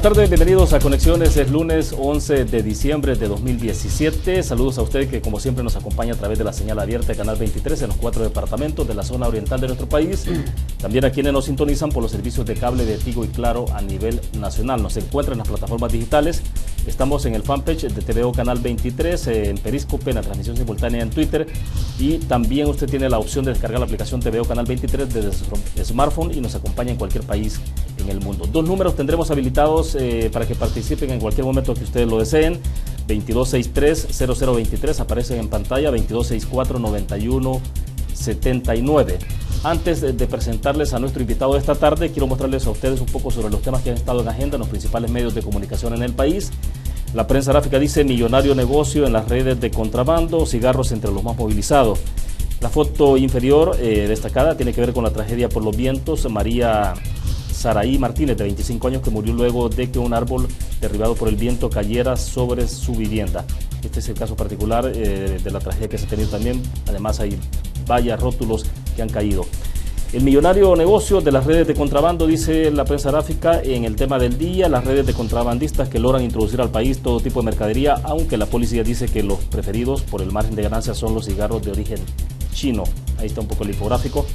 Buenas tardes, bienvenidos a Conexiones. Es lunes 11 de diciembre de 2017. Saludos a usted que como siempre nos acompaña a través de la señal abierta de Canal 23 en los 4 departamentos de la zona oriental de nuestro país. También a quienes nos sintonizan por los servicios de cable de Tigo y Claro a nivel nacional. Nos encuentran en las plataformas digitales. Estamos en el fanpage de TVO Canal 23, en Periscope, en la transmisión simultánea en Twitter. Y también usted tiene la opción de descargar la aplicación TVO Canal 23 desde su smartphone y nos acompaña en cualquier país en el mundo. Dos números tendremos habilitados para que participen en cualquier momento que ustedes lo deseen. 2263-0023 aparecen en pantalla, 2264-9179. Antes de presentarles a nuestro invitado de esta tarde, quiero mostrarles a ustedes un poco sobre los temas que han estado en agenda en los principales medios de comunicación en el país. La prensa gráfica dice: millonario negocio en las redes de contrabando, cigarros entre los más movilizados. La foto inferior destacada tiene que ver con la tragedia por los vientos. María Saraí Martínez, de 25 años, que murió luego de que un árbol derribado por el viento cayera sobre su vivienda. Este es el caso particular de la tragedia que se ha tenido también. Además hay vallas, rótulos que han caído. El millonario negocio de las redes de contrabando, dice la prensa gráfica en el tema del día: las redes de contrabandistas que logran introducir al país todo tipo de mercadería, aunque la policía dice que los preferidos por el margen de ganancia son los cigarros de origen chino. Ahí está un poco el infográfico.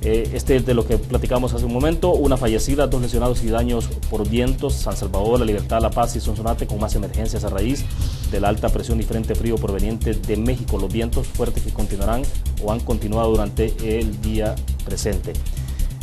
Este es de lo que platicamos hace un momento. Una fallecida, 2 lesionados y daños por vientos. San Salvador, La Libertad, La Paz y Sonsonate con más emergencias a raíz de la alta presión y frente frío proveniente de México. Los vientos fuertes que continuarán o han continuado durante el día presente.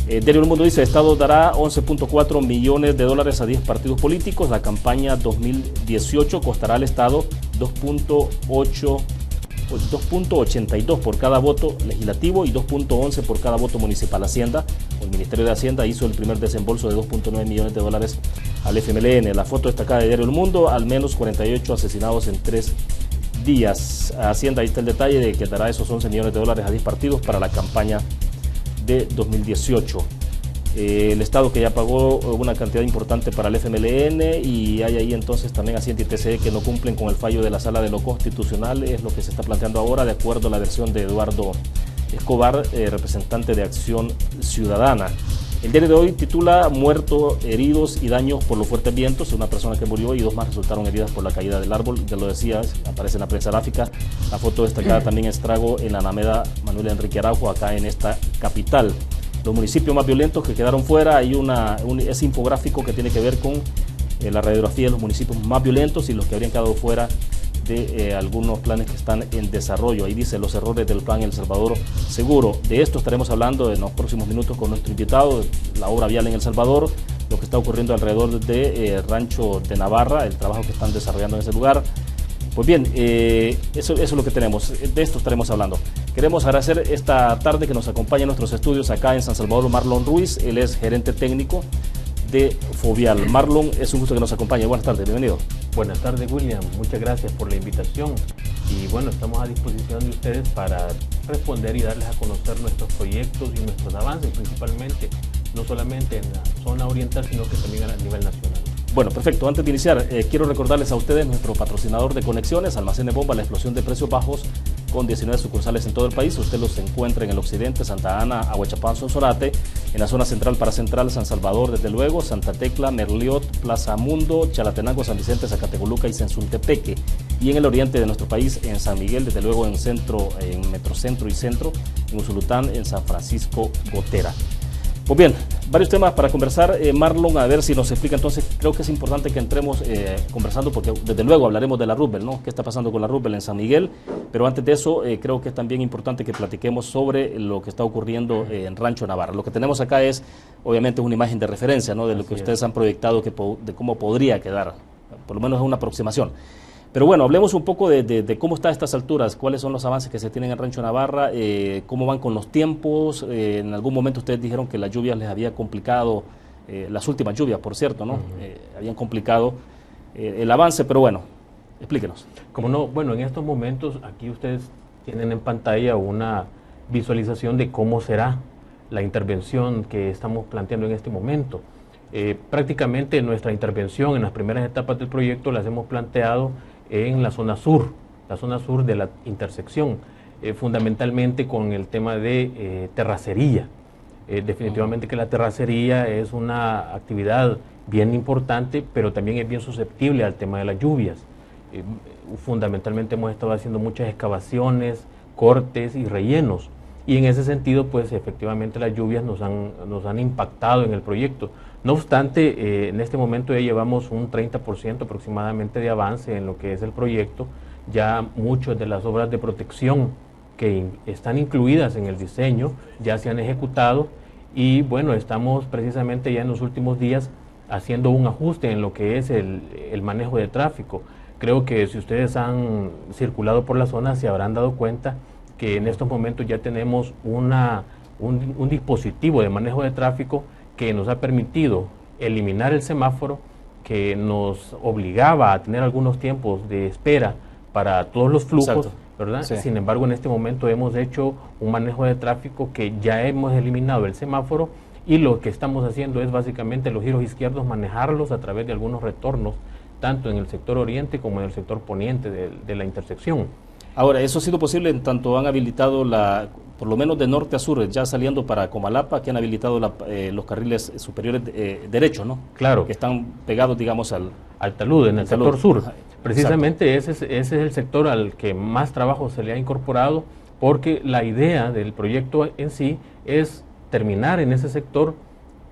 Diario El Mundo dice: Estado dará 11.4 millones de dólares a 10 partidos políticos. La campaña 2018 costará al Estado 2.82 por cada voto legislativo y 2.11 por cada voto municipal. Hacienda, o el Ministerio de Hacienda, hizo el primer desembolso de 2.9 millones de dólares al FMLN. La foto destacada de Diario El Mundo: al menos 48 asesinados en 3 días. Hacienda, ahí está el detalle de que dará esos 11 millones de dólares a 10 partidos para la campaña de 2018. El Estado que ya pagó una cantidad importante para el FMLN, y hay ahí entonces también Hacienda y TCE que no cumplen con el fallo de la Sala de lo Constitucional. Es lo que se está planteando ahora, de acuerdo a la versión de Eduardo Escobar, representante de Acción Ciudadana. El diario de hoy titula: muertos, heridos y daños por los fuertes vientos. Una persona que murió y 2 más resultaron heridas por la caída del árbol. Ya lo decía, aparece en la prensa gráfica. La foto destacada también: estrago en la Alameda Manuel Enrique Araujo, acá en esta capital. Los municipios más violentos que quedaron fuera, hay ese infográfico que tiene que ver con la radiografía de los municipios más violentos y los que habrían quedado fuera de algunos planes que están en desarrollo. Ahí dice: los errores del plan El Salvador Seguro. De esto estaremos hablando en los próximos minutos con nuestro invitado. La obra vial en El Salvador, lo que está ocurriendo alrededor de Rancho de Navarra, el trabajo que están desarrollando en ese lugar. Pues bien, eso es lo que tenemos, de esto estaremos hablando. Queremos agradecer esta tarde que nos acompaña en nuestros estudios acá en San Salvador Marlon Ruiz. Él es gerente técnico de Fovial. Marlon, es un gusto que nos acompañe. Buenas tardes, bienvenido. Buenas tardes, William, muchas gracias por la invitación y bueno, estamos a disposición de ustedes para responder y darles a conocer nuestros proyectos y nuestros avances, principalmente, no solamente en la zona oriental, sino que también a nivel nacional. Bueno, perfecto. Antes de iniciar, quiero recordarles a ustedes nuestro patrocinador de Conexiones, Almacén de Bomba, la explosión de precios bajos, con 19 sucursales en todo el país. Usted los encuentra en el occidente, Santa Ana, Ahuachapán, Sonsonate, en la zona central para Central, San Salvador, desde luego, Santa Tecla, Merliot, Plaza Mundo, Chalatenango, San Vicente, Zacatecoluca y Sensultepeque. Y en el oriente de nuestro país, en San Miguel, desde luego en centro, en Metrocentro y Centro, en Usulután, en San Francisco Gotera. Pues bien, varios temas para conversar. Marlon, a ver si nos explica entonces. Creo que es importante que entremos conversando, porque desde luego hablaremos de la Roosevelt, ¿no? ¿Qué está pasando con la Roosevelt en San Miguel? Pero antes de eso, creo que es también importante que platiquemos sobre lo que está ocurriendo en Rancho Navarra. Lo que tenemos acá es, obviamente, una imagen de referencia, ¿no? De lo que ustedes han proyectado, de cómo podría quedar, por lo menos es una aproximación. Pero bueno, hablemos un poco de cómo está a estas alturas, cuáles son los avances que se tienen en Rancho Navarra, cómo van con los tiempos. En algún momento ustedes dijeron que las lluvias les había complicado, las últimas lluvias, por cierto, ¿no? Habían complicado el avance, pero bueno, explíquenos. Como no, bueno, en estos momentos aquí ustedes tienen en pantalla una visualización de cómo será la intervención que estamos planteando en este momento. Prácticamente nuestra intervención en las primeras etapas del proyecto las hemos planteado en la zona sur de la intersección, fundamentalmente con el tema de terracería. Definitivamente que la terracería es una actividad bien importante, pero también es bien susceptible al tema de las lluvias. Fundamentalmente hemos estado haciendo muchas excavaciones, cortes y rellenos, y en ese sentido pues efectivamente las lluvias nos han impactado en el proyecto. No obstante, en este momento ya llevamos un 30% aproximadamente de avance en lo que es el proyecto. Ya muchas de las obras de protección que están incluidas en el diseño ya se han ejecutado, y bueno, estamos precisamente ya en los últimos días haciendo un ajuste en lo que es el manejo de tráfico. Creo que si ustedes han circulado por la zona se habrán dado cuenta que en estos momentos ya tenemos un dispositivo de manejo de tráfico que nos ha permitido eliminar el semáforo, que nos obligaba a tener algunos tiempos de espera para todos los flujos. Exacto. ¿Verdad? Sí. Sin embargo, en este momento hemos hecho un manejo de tráfico que ya hemos eliminado el semáforo, y lo que estamos haciendo es básicamente los giros izquierdos manejarlos a través de algunos retornos, tanto en el sector oriente como en el sector poniente de la intersección. Ahora, eso ha sido posible en tanto han habilitado, por lo menos de norte a sur, ya saliendo para Comalapa, que han habilitado los carriles superiores derechos, ¿no? Claro. Que están pegados, digamos, al talud, en el sector sur. Precisamente ese es el sector al que más trabajo se le ha incorporado, porque la idea del proyecto en sí es terminar en ese sector,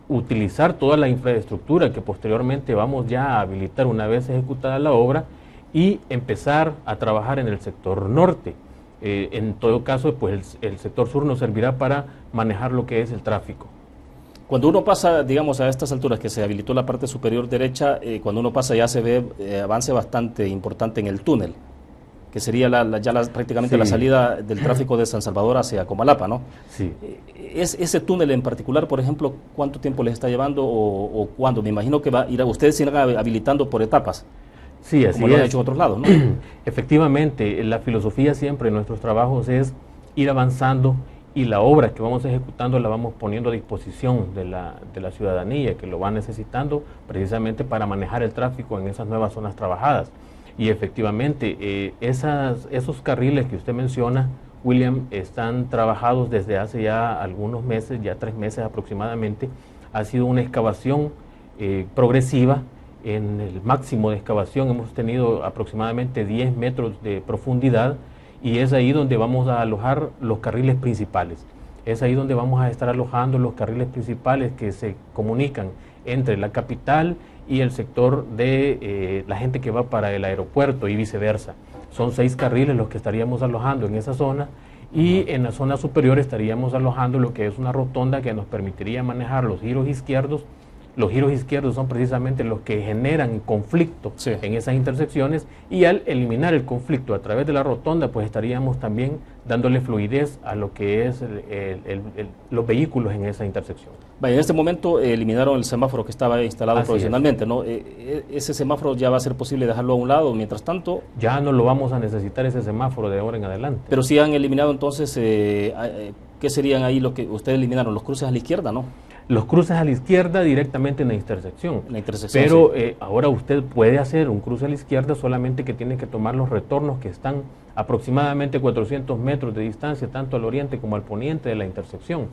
utilizar toda la infraestructura que posteriormente vamos ya a habilitar una vez ejecutada la obra, y empezar a trabajar en el sector norte. En todo caso, pues el sector sur nos servirá para manejar lo que es el tráfico. Cuando uno pasa, digamos, a estas alturas que se habilitó la parte superior derecha, cuando uno pasa ya se ve avance bastante importante en el túnel, que sería prácticamente sí, la salida del tráfico de San Salvador hacia Comalapa, ¿no? Sí. Ese túnel en particular, por ejemplo, ¿cuánto tiempo les está llevando o cuándo? Me imagino que ustedes irán habilitando por etapas. Sí, así como lo han hecho en otros lados, ¿no? Efectivamente, la filosofía siempre en nuestros trabajos es ir avanzando, y la obra que vamos ejecutando la vamos poniendo a disposición de la ciudadanía que lo va necesitando precisamente para manejar el tráfico en esas nuevas zonas trabajadas. Y efectivamente, esos carriles que usted menciona, William, están trabajados desde hace ya algunos meses, ya 3 meses aproximadamente. Ha sido una excavación progresiva. En el máximo de excavación hemos tenido aproximadamente 10 metros de profundidad, y es ahí donde vamos a alojar los carriles principales. Es ahí donde vamos a estar alojando los carriles principales que se comunican entre la capital y el sector de la gente que va para el aeropuerto y viceversa. Son 6 carriles los que estaríamos alojando en esa zona, y en la zona superior estaríamos alojando lo que es una rotonda que nos permitiría manejar los giros izquierdos. Los giros izquierdos son precisamente los que generan conflicto en esas intersecciones, y al eliminar el conflicto a través de la rotonda, pues estaríamos también dándole fluidez a lo que es los vehículos en esa intersección. Vaya, en este momento eliminaron el semáforo que estaba instalado provisionalmente, ¿no? ¿Ese semáforo ya va a ser posible dejarlo a un lado mientras tanto? Ya no lo vamos a necesitar, ese semáforo, de ahora en adelante. Pero si han eliminado entonces, ¿qué serían ahí lo que ustedes eliminaron? Los cruces a la izquierda, ¿no? Los cruces a la izquierda directamente en la intersección. Pero sí, ahora usted puede hacer un cruce a la izquierda, solamente que tiene que tomar los retornos que están aproximadamente 400 metros de distancia, tanto al oriente como al poniente de la intersección.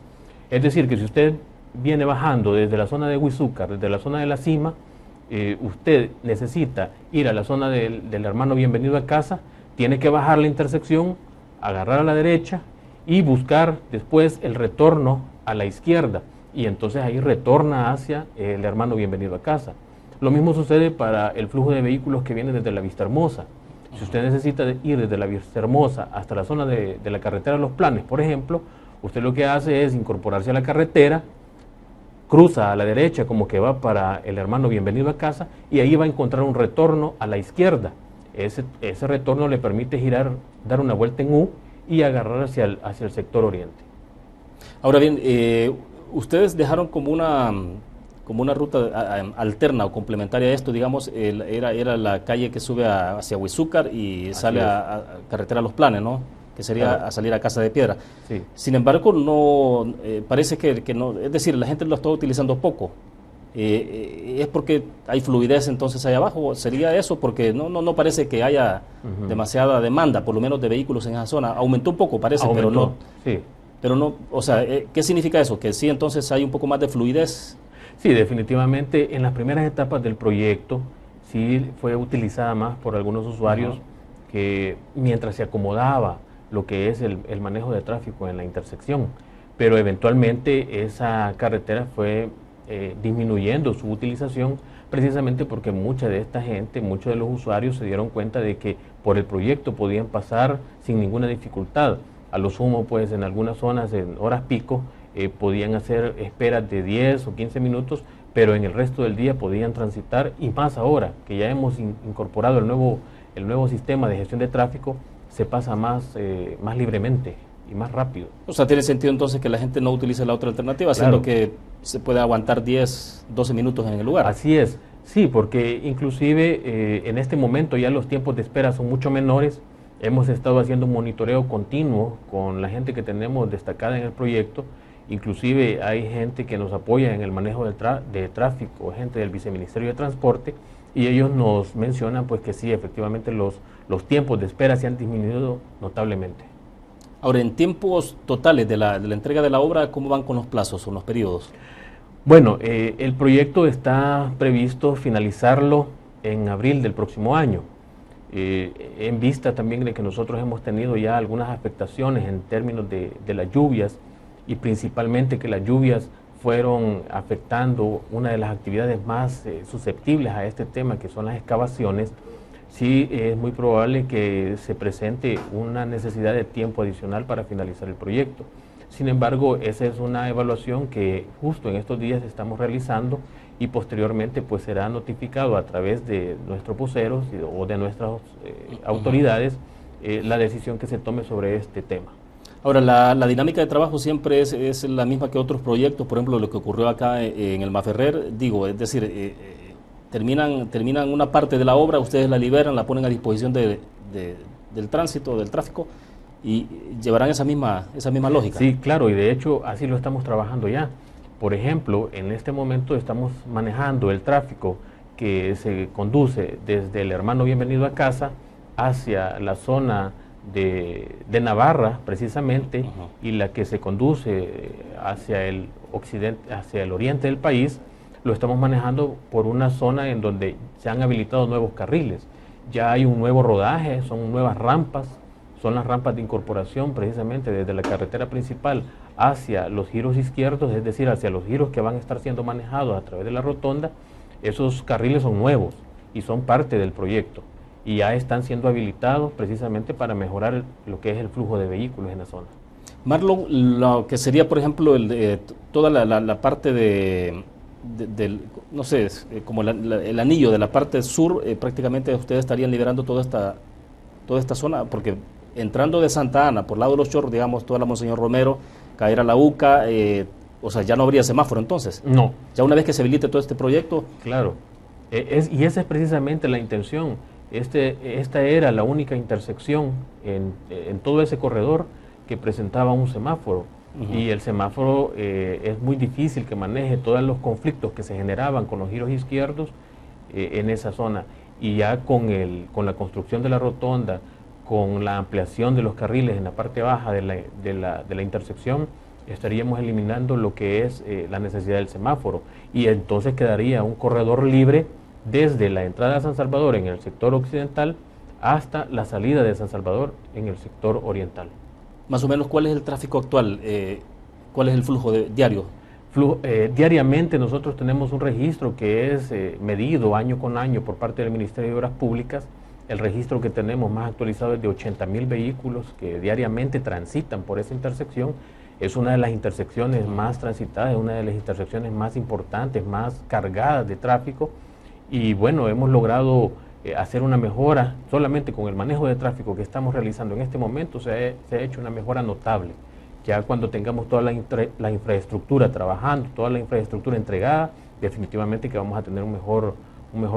Es decir, que si usted viene bajando desde la zona de Huizúcar, desde la zona de la cima, usted necesita ir a la zona del hermano Bienvenido a Casa, tiene que bajar la intersección, agarrar a la derecha y buscar después el retorno a la izquierda. Y entonces ahí retorna hacia el hermano Bienvenido a Casa. Lo mismo sucede para el flujo de vehículos que viene desde la Vista Hermosa. Si usted necesita ir desde la Vista Hermosa hasta la zona de la carretera Los Planes, por ejemplo, usted lo que hace es incorporarse a la carretera, cruza a la derecha como que va para el hermano Bienvenido a Casa, y ahí va a encontrar un retorno a la izquierda. Ese retorno le permite girar, dar una vuelta en U y agarrar hacia el sector oriente. Ahora bien, ustedes dejaron como una ruta alterna o complementaria a esto, digamos, era la calle que sube hacia Huizúcar y sale a carretera Los Planes, ¿no? Que sería a salir a Casa de Piedra. Sí. Sin embargo, no parece que no, es decir, la gente lo está utilizando poco. ¿Es porque hay fluidez entonces ahí abajo? ¿Sería eso? Porque no parece que haya demasiada demanda, por lo menos de vehículos en esa zona. Aumentó un poco, parece, pero no. Sí. Pero no, o sea, ¿qué significa eso? ¿Que sí entonces hay un poco más de fluidez? Sí, definitivamente en las primeras etapas del proyecto sí fue utilizada más por algunos usuarios que mientras se acomodaba lo que es el manejo de tráfico en la intersección, pero eventualmente esa carretera fue disminuyendo su utilización precisamente porque mucha de esta gente, muchos de los usuarios se dieron cuenta de que por el proyecto podían pasar sin ninguna dificultad. A lo sumo, pues en algunas zonas en horas pico podían hacer esperas de 10 o 15 minutos, pero en el resto del día podían transitar, y más ahora que ya hemos incorporado el nuevo sistema de gestión de tráfico, se pasa más libremente y más rápido. O sea, tiene sentido entonces que la gente no utilice la otra alternativa, Claro. siendo que se puede aguantar 10, 12 minutos en el lugar. Así es, sí, porque inclusive en este momento ya los tiempos de espera son mucho menores. Hemos estado haciendo un monitoreo continuo con la gente que tenemos destacada en el proyecto. Inclusive hay gente que nos apoya en el manejo de tráfico, gente del Viceministerio de Transporte, y ellos nos mencionan pues que sí, efectivamente los tiempos de espera se han disminuido notablemente. Ahora, en tiempos totales de la entrega de la obra, ¿cómo van con los plazos o los periodos? Bueno, el proyecto está previsto finalizarlo en abril del próximo año. En vista también de que nosotros hemos tenido ya algunas afectaciones en términos de las lluvias, y principalmente que las lluvias fueron afectando una de las actividades más susceptibles a este tema, que son las excavaciones, sí es muy probable que se presente una necesidad de tiempo adicional para finalizar el proyecto. Sin embargo, esa es una evaluación que justo en estos días estamos realizando, y posteriormente pues será notificado a través de nuestros voceros o de nuestras autoridades la decisión que se tome sobre este tema. Ahora, la dinámica de trabajo siempre es la misma que otros proyectos, por ejemplo, lo que ocurrió acá en el Maferrer, digo, es decir, terminan una parte de la obra, ustedes la liberan, la ponen a disposición del tránsito, del tráfico, y llevarán esa misma lógica. Sí, claro, y de hecho así lo estamos trabajando ya. Por ejemplo, en este momento estamos manejando el tráfico que se conduce desde el Hermano Bienvenido a Casa hacia la zona de Navarra, precisamente, y la que se conduce hacia el occidente, hacia el oriente del país, lo estamos manejando por una zona en donde se han habilitado nuevos carriles. Ya hay un nuevo rodaje, son nuevas rampas, son las rampas de incorporación precisamente desde la carretera principal hacia los giros izquierdos, es decir, hacia los giros que van a estar siendo manejados a través de la rotonda. Esos carriles son nuevos y son parte del proyecto, y ya están siendo habilitados precisamente para mejorar lo que es el flujo de vehículos en la zona. Marlon, lo que sería, por ejemplo, toda la parte no sé, como el anillo de la parte sur, prácticamente ustedes estarían liberando toda esta zona, porque entrando de Santa Ana, por el lado de los Chorros, digamos, toda la Monseñor Romero, caer a la UCA, o sea, ya no habría semáforo entonces. No. Ya una vez que se habilite todo este proyecto. Claro, y esa es precisamente la intención. Esta era la única intersección en todo ese corredor que presentaba un semáforo. Y el semáforo es muy difícil que maneje todos los conflictos que se generaban con los giros izquierdos en esa zona. Y ya con la construcción de la rotonda, con la ampliación de los carriles en la parte baja de la intersección, estaríamos eliminando lo que es la necesidad del semáforo, y entonces quedaría un corredor libre desde la entrada a San Salvador en el sector occidental hasta la salida de San Salvador en el sector oriental. Más o menos, ¿cuál es el tráfico actual? ¿Cuál es el flujo diario? Diariamente nosotros tenemos un registro que es medido año con año por parte del Ministerio de Obras Públicas. El registro que tenemos más actualizado es de 80,000 vehículos que diariamente transitan por esa intersección. Es una de las intersecciones más transitadas, es una de las intersecciones más importantes, más cargadas de tráfico. Y bueno, hemos logrado hacer una mejora. Solamente con el manejo de tráfico que estamos realizando en este momento se ha hecho una mejora notable. Ya cuando tengamos toda la infraestructura trabajando, toda la infraestructura entregada, definitivamente que vamos a tener un mejor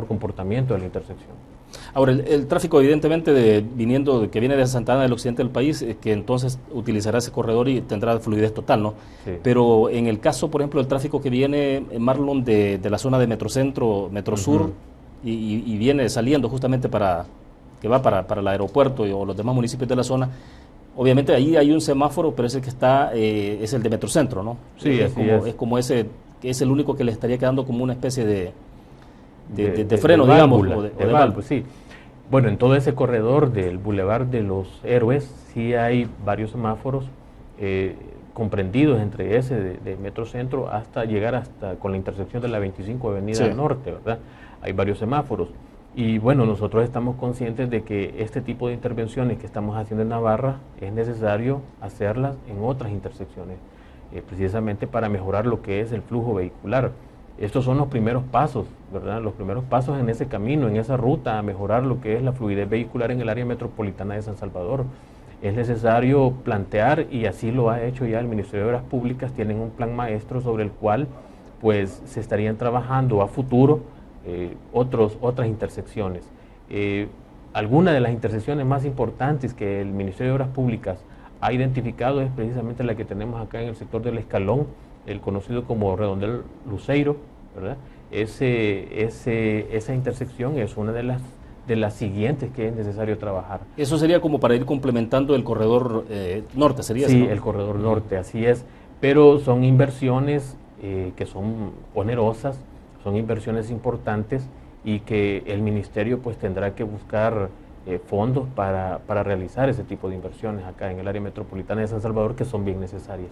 comportamiento de la intersección. Ahora, el tráfico evidentemente que viene de Santa Ana del occidente del país, que entonces utilizará ese corredor y tendrá fluidez total, ¿no? Sí. Pero en el caso, por ejemplo, del tráfico que viene, Marlon, de la zona de Metrocentro, Metrosur, y viene saliendo justamente que va para el aeropuerto o los demás municipios de la zona, obviamente ahí hay un semáforo, pero ese que está es el de Metrocentro, ¿no? Sí, es como ese que es el único que le estaría quedando como una especie de freno, digamos, válvula, o de válvula. sí. Bueno, en todo ese corredor del Boulevard de los Héroes sí hay varios semáforos comprendidos entre ese de Metrocentro hasta llegar con la intersección de la 25 Avenida Norte, ¿verdad? Hay varios semáforos. Y bueno, nosotros estamos conscientes de que este tipo de intervenciones que estamos haciendo en Navarra es necesario hacerlas en otras intersecciones, precisamente para mejorar lo que es el flujo vehicular. Estos son los primeros pasos, ¿verdad? Los primeros pasos en ese camino, en esa ruta, a mejorar lo que es la fluidez vehicular en el área metropolitana de San Salvador. Es necesario plantear, y así lo ha hecho ya el Ministerio de Obras Públicas, tienen un plan maestro sobre el cual pues se estarían trabajando a futuro otras intersecciones. Alguna de las intersecciones más importantes que el Ministerio de Obras Públicas ha identificado es precisamente la que tenemos acá en el sector del Escalón, el conocido como Redondel Luceiro, ¿verdad? Esa intersección es una de las siguientes que es necesario trabajar. Eso sería como para ir complementando el corredor norte, ¿sería? Sí, ¿no? el corredor norte, así es, pero son inversiones que son onerosas, son inversiones importantes y que el ministerio pues tendrá que buscar fondos para realizar ese tipo de inversiones acá en el área metropolitana de San Salvador, que son bien necesarias.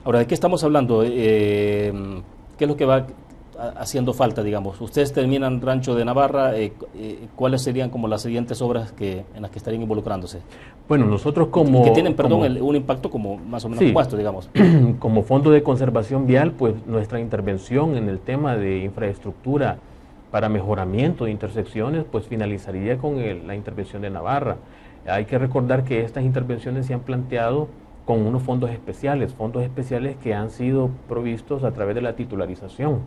Ahora, ¿de qué estamos hablando? ¿Qué es lo que va haciendo falta, digamos? Ustedes terminan Rancho de Navarra, ¿cuáles serían como las siguientes obras en las que estarían involucrándose? Bueno, nosotros como... que tienen, perdón, un impacto como más o menos como esto, digamos. Como Fondo de Conservación Vial, pues nuestra intervención en el tema de infraestructura para mejoramiento de intersecciones, pues finalizaría con la intervención de Navarra. Hay que recordar que estas intervenciones se han planteado con unos fondos especiales que han sido provistos a través de la titularización.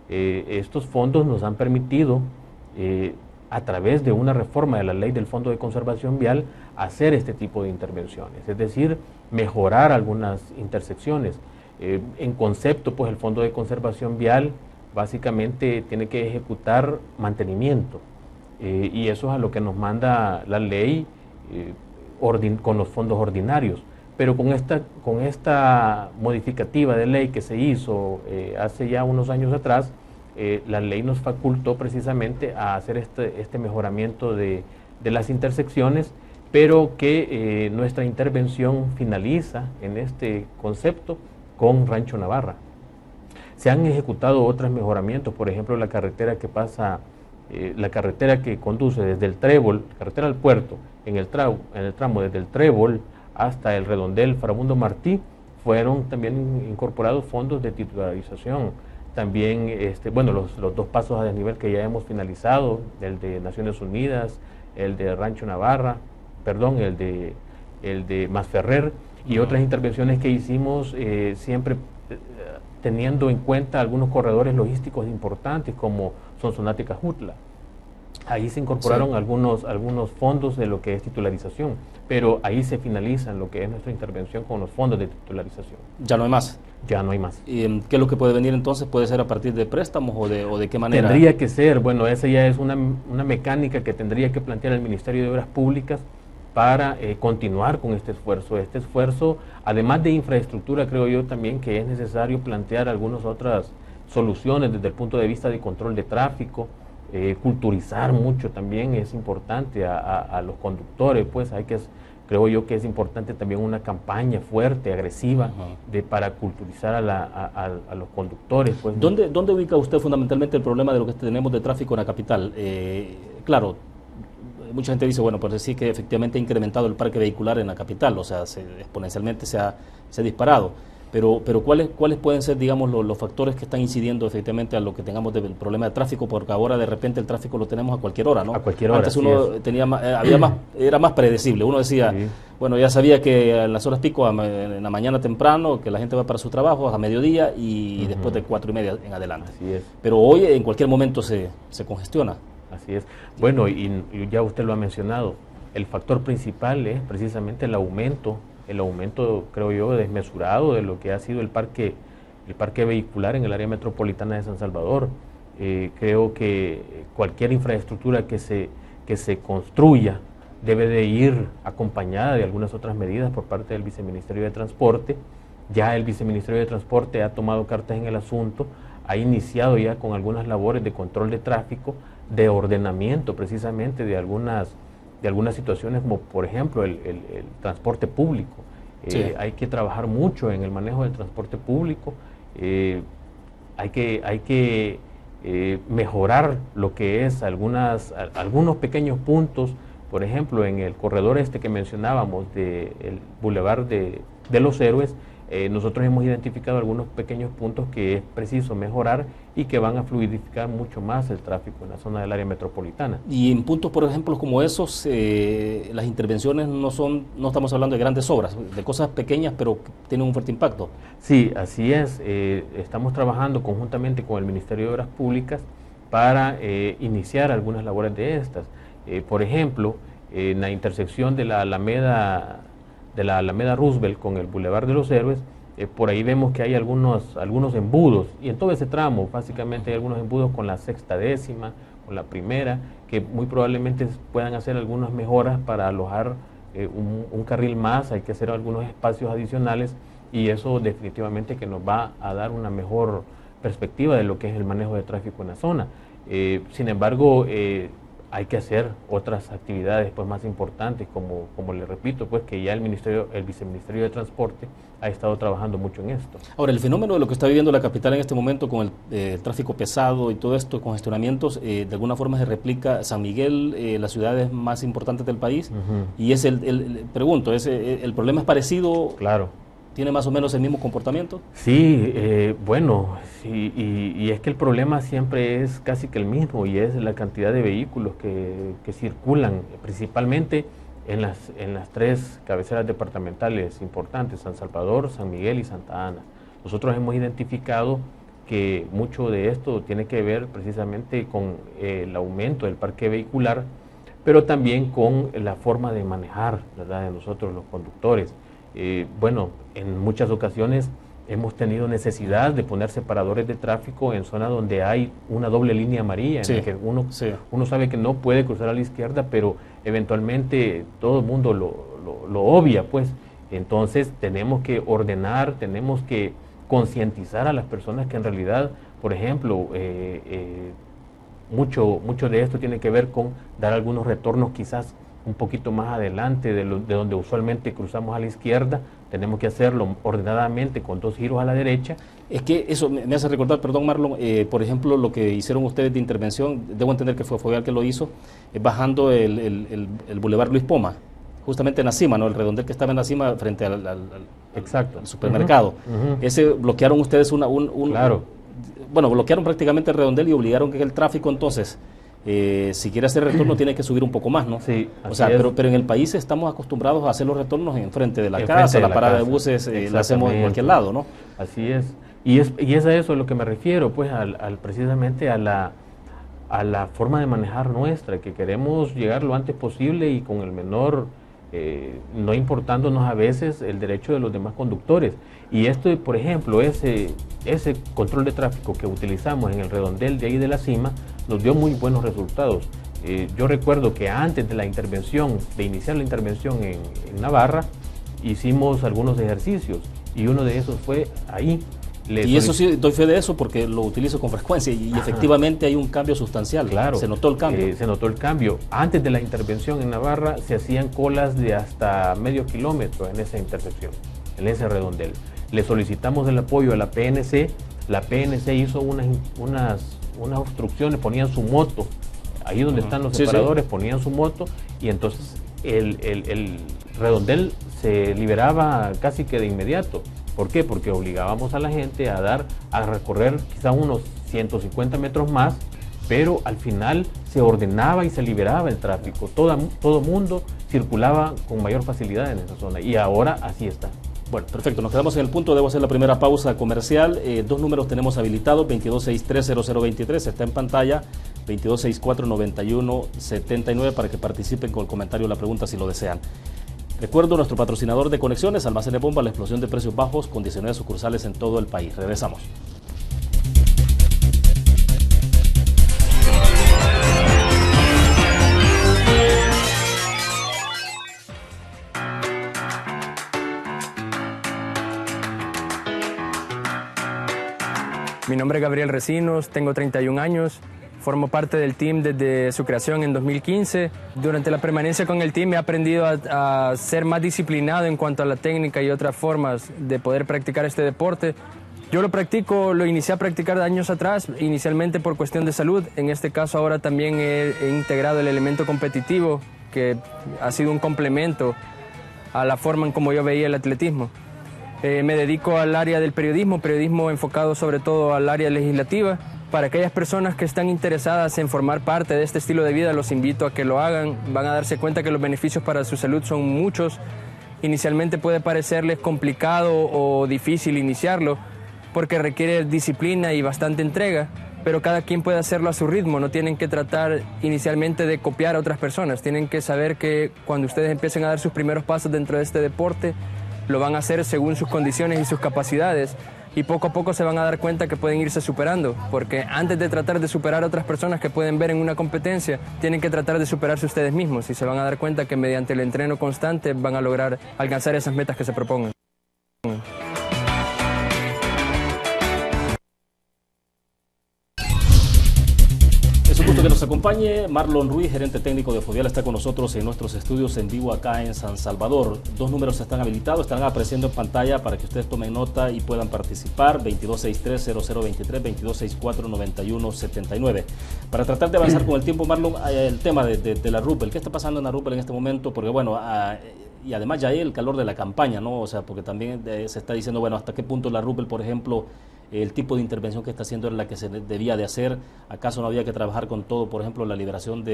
Estos fondos nos han permitido, a través de una reforma de la ley del Fondo de Conservación Vial, hacer este tipo de intervenciones, es decir, mejorar algunas intersecciones. En concepto, pues el Fondo de Conservación Vial básicamente tiene que ejecutar mantenimiento, y eso es a lo que nos manda la ley con los fondos ordinarios. Pero con esta modificativa de ley que se hizo hace ya unos años atrás, la ley nos facultó precisamente a hacer este mejoramiento de las intersecciones, pero que nuestra intervención finaliza en este concepto con Rancho Navarra. Se han ejecutado otros mejoramientos, por ejemplo la carretera que conduce desde el Trébol, carretera al puerto, en el tramo desde el Trébol hasta el Redondel Farabundo Martí, fueron también incorporados fondos de titularización. También, los dos pasos a desnivel que ya hemos finalizado, el de Naciones Unidas, el de Rancho Navarra, el de Masferrer, y otras intervenciones que hicimos siempre teniendo en cuenta algunos corredores logísticos importantes como Sonsonate Cajutla. Ahí se incorporaron algunos fondos de lo que es titularización, pero ahí se finaliza lo que es nuestra intervención con los fondos de titularización. ¿Ya no hay más? Ya no hay más. ¿Y qué es lo que puede venir entonces? ¿Puede ser a partir de préstamos o de qué manera? Tendría que ser, bueno, esa ya es una mecánica que tendría que plantear el Ministerio de Obras Públicas para continuar con este esfuerzo. Este esfuerzo, además de infraestructura, creo yo también que es necesario plantear algunas otras soluciones desde el punto de vista de control de tráfico. Culturizar mucho también es importante a los conductores, pues creo yo que es importante también una campaña fuerte, agresiva, para culturizar a los conductores. Pues. ¿Dónde ubica usted fundamentalmente el problema de lo que tenemos de tráfico en la capital? Claro, mucha gente dice, bueno, pues sí que efectivamente ha incrementado el parque vehicular en la capital, o sea, exponencialmente se ha disparado. Pero ¿cuáles pueden ser, digamos, los factores que están incidiendo efectivamente a lo que tengamos del problema de tráfico? Porque ahora de repente el tráfico lo tenemos a cualquier hora, ¿no? A cualquier hora. Antes uno era más predecible. Uno decía, bueno, ya sabía que en las horas pico, en la mañana temprano, que la gente va para su trabajo a mediodía y después de 4:30 en adelante. Así es. Pero hoy en cualquier momento se congestiona. Así es. Bueno, y ya usted lo ha mencionado, el factor principal es precisamente el aumento, creo yo, desmesurado de lo que ha sido el parque vehicular en el área metropolitana de San Salvador. Creo que cualquier infraestructura que se construya debe de ir acompañada de algunas otras medidas por parte del Viceministerio de Transporte, Ya el Viceministerio de Transporte ha tomado cartas en el asunto, ha iniciado ya con algunas labores de control de tráfico, de ordenamiento precisamente de algunas situaciones, como por ejemplo el transporte público. Sí. Hay que trabajar mucho en el manejo del transporte público, hay que mejorar lo que es algunos pequeños puntos, por ejemplo en el corredor este que mencionábamos del Boulevard de los Héroes. Nosotros hemos identificado algunos pequeños puntos que es preciso mejorar y que van a fluidificar mucho más el tráfico en la zona del área metropolitana. Y en puntos, por ejemplo, como esos, las intervenciones no estamos hablando de grandes obras, de cosas pequeñas, pero que tienen un fuerte impacto. Sí, así es. Estamos trabajando conjuntamente con el Ministerio de Obras Públicas para iniciar algunas labores de estas. Por ejemplo, en la intersección de la Alameda Roosevelt con el Boulevard de los Héroes, por ahí vemos que hay algunos embudos, y en todo ese tramo básicamente hay algunos embudos con la sexta décima, con la primera, que muy probablemente puedan hacer algunas mejoras para alojar un carril más. Hay que hacer algunos espacios adicionales, y eso definitivamente que nos va a dar una mejor perspectiva de lo que es el manejo de tráfico en la zona. Sin embargo, hay que hacer otras actividades pues más importantes, como le repito, pues que ya el Viceministerio de Transporte ha estado trabajando mucho en esto. Ahora, el fenómeno de lo que está viviendo la capital en este momento con el tráfico pesado y todo esto, congestionamientos, de alguna forma se replica San Miguel, las ciudades más importantes del país, y es pregunto, ¿el problema es parecido? Claro. ¿Tiene más o menos el mismo comportamiento? Sí, bueno, sí, y es que el problema siempre es casi que el mismo, y es la cantidad de vehículos que circulan, principalmente en las tres cabeceras departamentales importantes, San Salvador, San Miguel y Santa Ana. Nosotros hemos identificado que mucho de esto tiene que ver precisamente con el aumento del parque vehicular, pero también con la forma de manejar, ¿verdad?, de nosotros los conductores. Bueno, en muchas ocasiones hemos tenido necesidad de poner separadores de tráfico en zonas donde hay una doble línea amarilla, en la que uno sabe que no puede cruzar a la izquierda, pero eventualmente todo el mundo lo obvia, pues. Entonces tenemos que ordenar, tenemos que concientizar a las personas que en realidad, por ejemplo, mucho de esto tiene que ver con dar algunos retornos quizás un poquito más adelante de donde usualmente cruzamos a la izquierda. Tenemos que hacerlo ordenadamente con 2 giros a la derecha. Es que eso me hace recordar, perdón Marlon, por ejemplo, lo que hicieron ustedes de intervención, debo entender que fue Fogal que lo hizo, bajando el Boulevard Luis Poma, justamente en la cima, ¿no? El redondel que estaba en la cima frente al supermercado. Ese bloquearon ustedes Claro. Bueno, bloquearon prácticamente el redondel y obligaron que el tráfico entonces, si quiere hacer retorno tiene que subir un poco más, ¿no? Sí, o sea, pero en el país estamos acostumbrados a hacer los retornos enfrente de la casa, la parada de buses la hacemos en cualquier lado, ¿no? Así es. Y es a eso a lo que me refiero, pues, precisamente a la forma de manejar nuestra, que queremos llegar lo antes posible y con el menor, no importándonos a veces el derecho de los demás conductores. Y esto, por ejemplo, ese control de tráfico que utilizamos en el redondel de ahí de la cima, nos dio muy buenos resultados. Yo recuerdo que antes de iniciar la intervención en Navarra, hicimos algunos ejercicios, y uno de esos fue ahí. Y eso sí, doy fe de eso porque lo utilizo con frecuencia y efectivamente hay un cambio sustancial. Claro, se notó el cambio. Se notó el cambio. Antes de la intervención en Navarra se hacían colas de hasta medio kilómetro en esa intersección, en ese redondel. Le solicitamos el apoyo a la PNC. La PNC hizo unas obstrucciones, ponían su moto, ahí donde están los separadores, ponían su moto, y entonces el redondel se liberaba casi que de inmediato. ¿Por qué? Porque obligábamos a la gente a recorrer quizá unos 150 metros más, pero al final se ordenaba y se liberaba el tráfico. Todo mundo circulaba con mayor facilidad en esa zona, y ahora así está. Bueno, perfecto, nos quedamos en el punto, debo hacer la primera pausa comercial. 2 números tenemos habilitados, 2263-0023, está en pantalla, 2264-9179, para que participen con el comentario o la pregunta si lo desean. Recuerdo nuestro patrocinador de conexiones, Almacenes Bomba, la explosión de precios bajos con 19 sucursales en todo el país. Regresamos. Mi nombre es Gabriel Recinos, tengo 31 años. Formo parte del team desde su creación en 2015. Durante la permanencia con el team he aprendido a ser más disciplinado en cuanto a la técnica y otras formas de poder practicar este deporte. Yo lo inicié a practicar años atrás, inicialmente por cuestión de salud. En este caso ahora también he integrado el elemento competitivo, que ha sido un complemento a la forma en cómo yo veía el atletismo. Me dedico al área del periodismo enfocado sobre todo al área legislativa. Para aquellas personas que están interesadas en formar parte de este estilo de vida, los invito a que lo hagan. Van a darse cuenta que los beneficios para su salud son muchos. Inicialmente puede parecerles complicado o difícil iniciarlo, porque requiere disciplina y bastante entrega, pero cada quien puede hacerlo a su ritmo. No tienen que tratar inicialmente de copiar a otras personas. Tienen que saber que cuando ustedes empiecen a dar sus primeros pasos dentro de este deporte, lo van a hacer según sus condiciones y sus capacidades. Y poco a poco se van a dar cuenta que pueden irse superando, porque antes de tratar de superar a otras personas que pueden ver en una competencia, tienen que tratar de superarse ustedes mismos y se van a dar cuenta que mediante el entreno constante van a lograr alcanzar esas metas que se propongan. Es un gusto que nos acompañe. Marlon Ruiz, gerente técnico de Fovial, está con nosotros en nuestros estudios en vivo acá en San Salvador. Dos números están habilitados, estarán apareciendo en pantalla para que ustedes tomen nota y puedan participar: 2263-0023, 2264-9179. Para tratar de avanzar con el tiempo, Marlon, el tema de la RUPEL. ¿Qué está pasando en la RUPEL en este momento? Porque bueno, y además ya hay el calor de la campaña, ¿no? O sea, porque también se está diciendo, bueno, hasta qué punto la RUPEL, por ejemplo, el tipo de intervención que está haciendo era la que se debía de hacer. ¿Acaso no había que trabajar con todo, por ejemplo, la liberación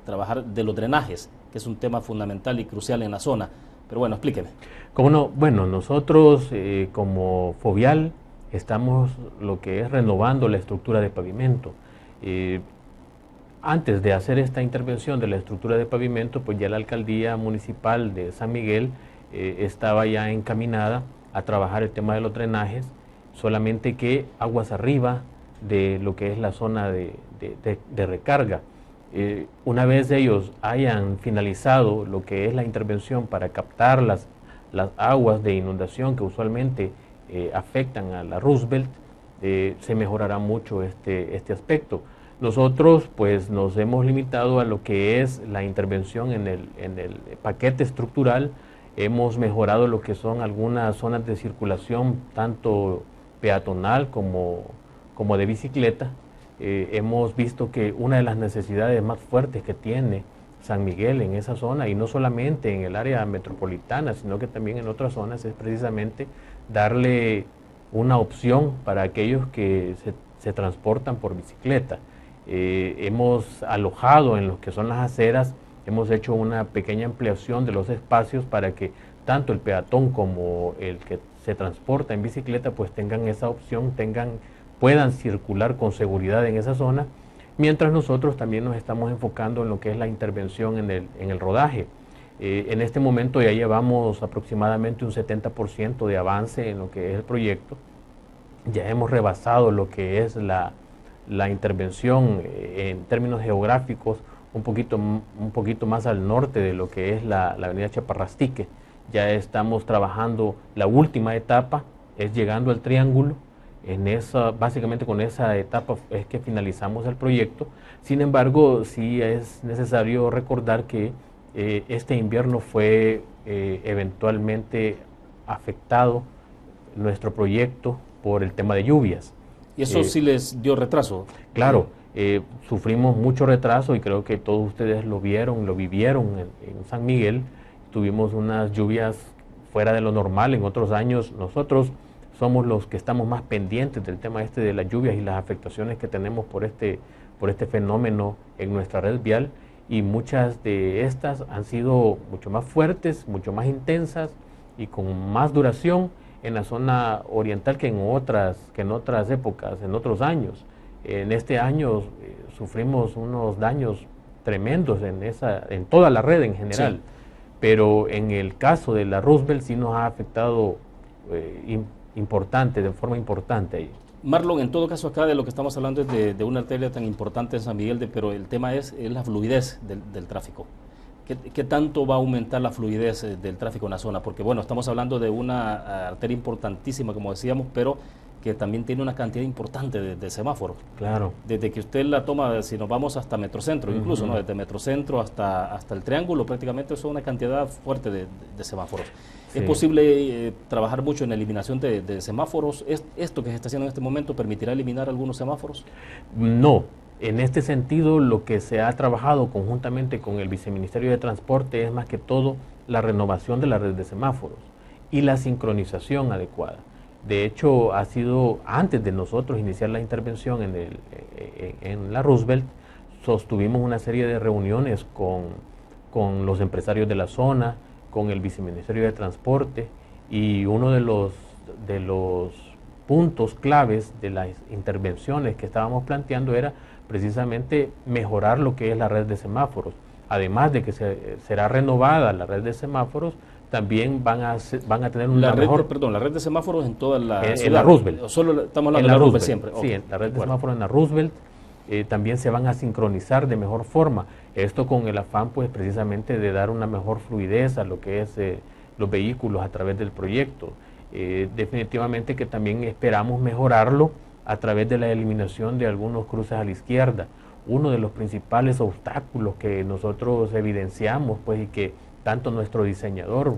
trabajar de los drenajes, que es un tema fundamental y crucial en la zona? Pero bueno, explíqueme. ¿Cómo no? Bueno, nosotros como Fovial estamos lo que es renovando la estructura de pavimento. Antes de hacer esta intervención de la estructura de pavimento, pues ya la alcaldía municipal de San Miguel estaba ya encaminada a trabajar el tema de los drenajes, solamente que aguas arriba de lo que es la zona de recarga. Una vez ellos hayan finalizado lo que es la intervención para captar las aguas de inundación que usualmente afectan a la Roosevelt, se mejorará mucho este aspecto. Nosotros pues nos hemos limitado a lo que es la intervención en el paquete estructural. Hemos mejorado lo que son algunas zonas de circulación, tanto peatonal como de bicicleta. Hemos visto que una de las necesidades más fuertes que tiene San Miguel en esa zona, y no solamente en el área metropolitana, sino que también en otras zonas, es precisamente darle una opción para aquellos que se transportan por bicicleta. Hemos alojado en lo que son las aceras, hemos hecho una pequeña ampliación de los espacios para que tanto el peatón como el que se transporta en bicicleta pues tengan esa opción, puedan circular con seguridad en esa zona, mientras nosotros también nos estamos enfocando en lo que es la intervención en el rodaje. En este momento ya llevamos aproximadamente un 70% de avance en lo que es el proyecto. Ya hemos rebasado lo que es la intervención en términos geográficos un poquito más al norte de lo que es la avenida Chaparrastique. Ya estamos trabajando la última etapa, es llegando al triángulo. Básicamente con esa etapa es que finalizamos el proyecto. Sin embargo, sí es necesario recordar que este invierno fue eventualmente afectado nuestro proyecto por el tema de lluvias. ¿Y eso sí les dio retraso? Claro, sufrimos mucho retraso y creo que todos ustedes lo vivieron en San Miguel. Tuvimos unas lluvias fuera de lo normal. En otros años nosotros somos los que estamos más pendientes del tema de las lluvias y las afectaciones que tenemos por este fenómeno en nuestra red vial, y muchas de estas han sido mucho más fuertes, mucho más intensas y con más duración en la zona oriental que en otras épocas, en otros años. En este año sufrimos unos daños tremendos en toda la red en general. Sí. Pero en el caso de la Roosevelt sí nos ha afectado de forma importante ahí. Marlon, en todo caso acá de lo que estamos hablando es de una arteria tan importante en San Miguel, pero el tema es la fluidez del tráfico. ¿Qué tanto va a aumentar la fluidez del tráfico en la zona? Porque bueno, estamos hablando de una arteria importantísima, como decíamos, pero que también tiene una cantidad importante de semáforos. Claro. Desde que usted la toma, si nos vamos hasta Metrocentro, incluso, ¿no? Desde Metrocentro hasta el Triángulo, prácticamente son una cantidad fuerte de semáforos. Sí. ¿Es posible trabajar mucho en la eliminación de semáforos? ¿Esto que se está haciendo en este momento permitirá eliminar algunos semáforos? No. En este sentido, lo que se ha trabajado conjuntamente con el Viceministerio de Transporte es más que todo la renovación de la red de semáforos y la sincronización adecuada. De hecho, ha sido antes de nosotros iniciar la intervención en la Roosevelt, sostuvimos una serie de reuniones con los empresarios de la zona, con el Viceministerio de Transporte, y uno de los puntos claves de las intervenciones que estábamos planteando era precisamente mejorar lo que es la red de semáforos. Además de que será renovada la red de semáforos, también van a tener una mejor... la red de semáforos en toda la ciudad. En la Roosevelt. Solo estamos hablando de la Roosevelt siempre. Sí, okay. En la red de semáforos en la Roosevelt también se van a sincronizar de mejor forma. Esto con el afán, pues, precisamente de dar una mejor fluidez a lo que es los vehículos a través del proyecto. Definitivamente que también esperamos mejorarlo a través de la eliminación de algunos cruces a la izquierda. Uno de los principales obstáculos que nosotros evidenciamos, pues, y que tanto nuestro diseñador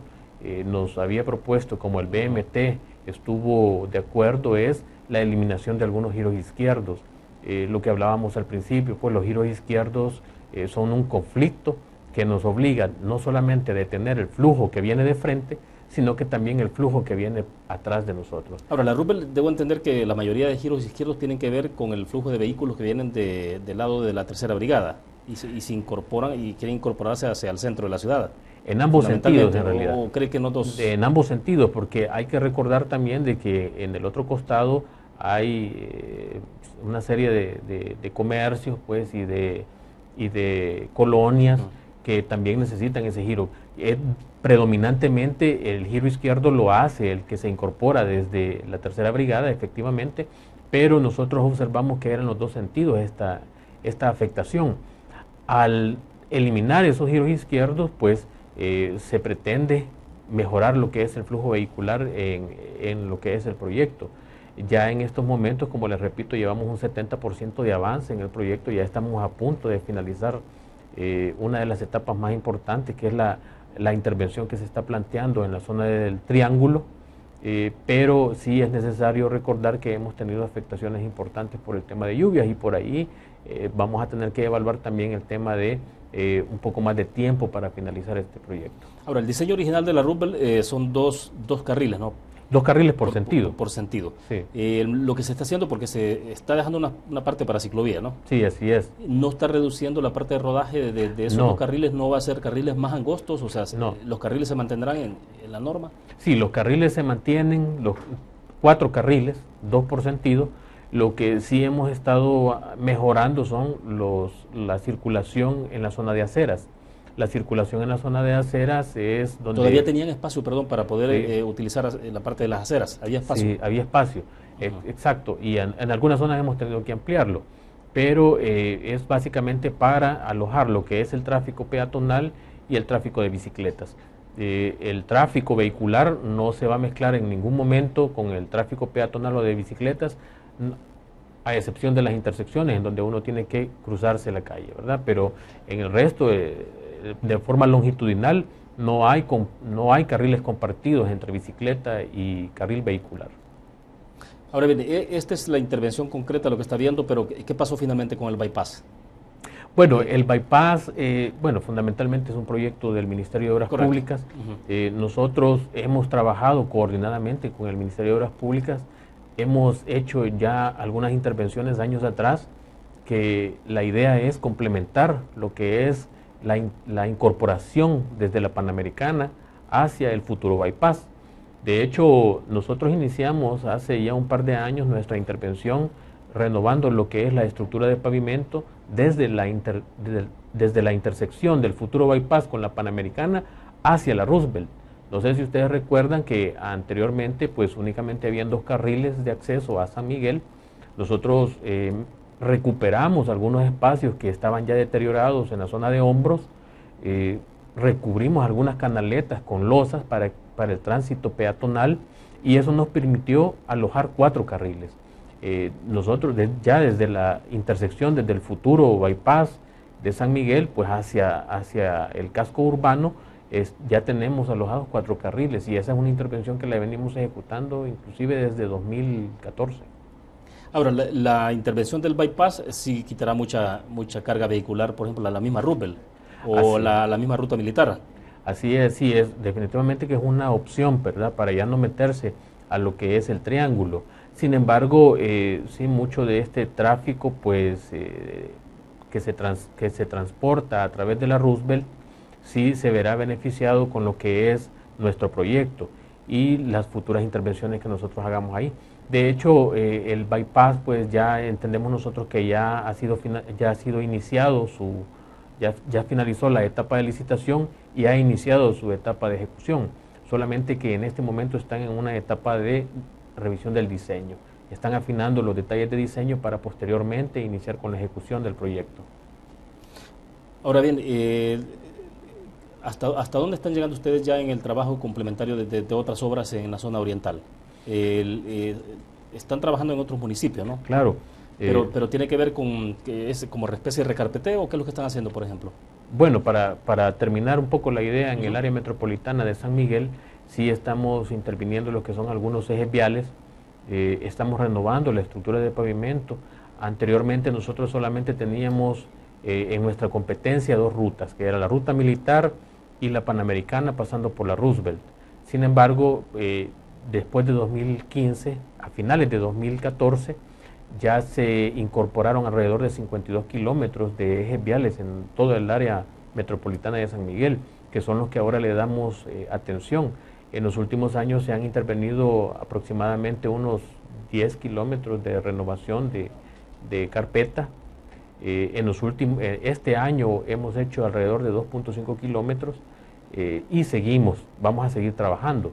nos había propuesto como el BMT estuvo de acuerdo, es la eliminación de algunos giros izquierdos. Lo que hablábamos al principio, pues los giros izquierdos son un conflicto que nos obliga no solamente a detener el flujo que viene de frente, sino que también el flujo que viene atrás de nosotros. Ahora, la Roosevelt, debo entender que la mayoría de giros izquierdos tienen que ver con el flujo de vehículos que vienen del lado de la Tercera Brigada y se incorporan y quieren incorporarse hacia el centro de la ciudad. En ambos sentidos, en realidad. ¿O cree que no dos? En ambos sentidos, porque hay que recordar también de que en el otro costado hay una serie de comercios, pues, y de colonias que también necesitan ese giro. Predominantemente el giro izquierdo lo hace el que se incorpora desde la Tercera Brigada, efectivamente, pero nosotros observamos que eran los dos sentidos esta afectación. Al eliminar esos giros izquierdos, pues se pretende mejorar lo que es el flujo vehicular en lo que es el proyecto. Ya en estos momentos, como les repito, llevamos un 70% de avance en el proyecto, ya estamos a punto de finalizar una de las etapas más importantes, que es la intervención que se está planteando en la zona del Triángulo, pero sí es necesario recordar que hemos tenido afectaciones importantes por el tema de lluvias, y por ahí vamos a tener que evaluar también el tema de un poco más de tiempo para finalizar este proyecto. Ahora, el diseño original de la Roosevelt son dos carriles, ¿no? 2 carriles por sentido. Por sentido. Sí. Lo que se está haciendo, porque se está dejando una parte para ciclovía, ¿no? Sí, así es. ¿No está reduciendo la parte de rodaje de esos dos carriles? ¿No va a ser carriles más angostos? O sea, ¿los carriles se mantendrán en la norma? Sí, los carriles se mantienen, los 4 carriles, 2 por sentido. Lo que sí hemos estado mejorando son la circulación en la zona de aceras. La circulación en la zona de aceras es donde... Todavía tenían espacio, perdón, para poder utilizar la parte de las aceras. ¿Había espacio? Sí, había espacio, exacto. Y en algunas zonas hemos tenido que ampliarlo. Pero es básicamente para alojar lo que es el tráfico peatonal y el tráfico de bicicletas. El tráfico vehicular no se va a mezclar en ningún momento con el tráfico peatonal o de bicicletas, a excepción de las intersecciones en donde uno tiene que cruzarse la calle, ¿verdad? Pero en el resto, de forma longitudinal, no hay carriles compartidos entre bicicleta y carril vehicular. Ahora bien, esta es la intervención concreta, lo que está viendo, pero ¿qué pasó finalmente con el bypass? Bueno, el bypass, fundamentalmente es un proyecto del Ministerio de Obras Públicas. Nosotros hemos trabajado coordinadamente con el Ministerio de Obras Públicas. Hemos hecho ya algunas intervenciones años atrás, que la idea es complementar lo que es la incorporación desde la Panamericana hacia el futuro bypass. De hecho, nosotros iniciamos hace ya un par de años nuestra intervención renovando lo que es la estructura de pavimento desde la intersección del futuro bypass con la Panamericana hacia la Roosevelt. No sé si ustedes recuerdan que anteriormente pues únicamente habían 2 carriles de acceso a San Miguel. Nosotros recuperamos algunos espacios que estaban ya deteriorados en la zona de hombros, recubrimos algunas canaletas con losas para el tránsito peatonal, y eso nos permitió alojar 4 carriles. Nosotros ya desde la intersección, desde el futuro bypass de San Miguel, pues hacia el casco urbano, ya tenemos alojados 4 carriles, y esa es una intervención que la venimos ejecutando inclusive desde 2014. Ahora, la intervención del bypass sí quitará mucha carga vehicular, por ejemplo, a la misma Roosevelt o la misma ruta militar. Así es, sí, es definitivamente que es una opción, ¿verdad?, para ya no meterse a lo que es el triángulo. Sin embargo, sí, mucho de este tráfico, pues, que se transporta a través de la Roosevelt, sí se verá beneficiado con lo que es nuestro proyecto y las futuras intervenciones que nosotros hagamos ahí. De hecho, el bypass, pues ya entendemos nosotros que ya ha sido iniciado ya finalizó la etapa de licitación y ha iniciado su etapa de ejecución, solamente que en este momento están en una etapa de revisión del diseño. Están afinando los detalles de diseño para posteriormente iniciar con la ejecución del proyecto. Ahora bien, ¿hasta dónde están llegando ustedes ya en el trabajo complementario de otras obras en la zona oriental? Están trabajando en otros municipios, ¿no? Claro. Pero tiene que ver con que es como especie de recarpeteo, ¿qué es lo que están haciendo, por ejemplo? Bueno, para terminar un poco la idea, en el área metropolitana de San Miguel, sí estamos interviniendo en lo que son algunos ejes viales, estamos renovando la estructura de pavimento. Anteriormente nosotros solamente teníamos en nuestra competencia 2 rutas, que era la ruta militar y la panamericana pasando por la Roosevelt. Sin embargo, después de 2015, a finales de 2014, ya se incorporaron alrededor de 52 kilómetros de ejes viales en todo el área metropolitana de San Miguel, que son los que ahora le damos atención. En los últimos años se han intervenido aproximadamente unos 10 kilómetros de renovación de carpeta. Este año hemos hecho alrededor de 2.5 kilómetros y vamos a seguir trabajando.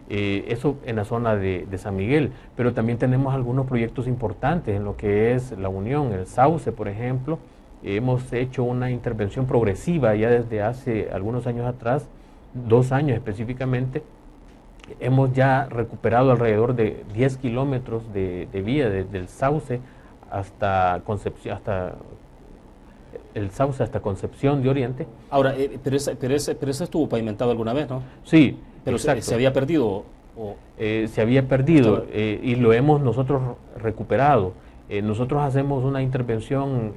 Eso en la zona de San Miguel, pero también tenemos algunos proyectos importantes en lo que es la Unión, el Sauce, por ejemplo. Hemos hecho una intervención progresiva ya desde hace algunos años atrás, 2 años específicamente. Hemos ya recuperado alrededor de 10 kilómetros de vía desde el Sauce hasta Concepción, hasta Concepción de Oriente. Ahora, pero ese estuvo pavimentado alguna vez, ¿no? Sí. Pero se había perdido. Se había perdido y lo hemos nosotros recuperado. Nosotros hacemos una intervención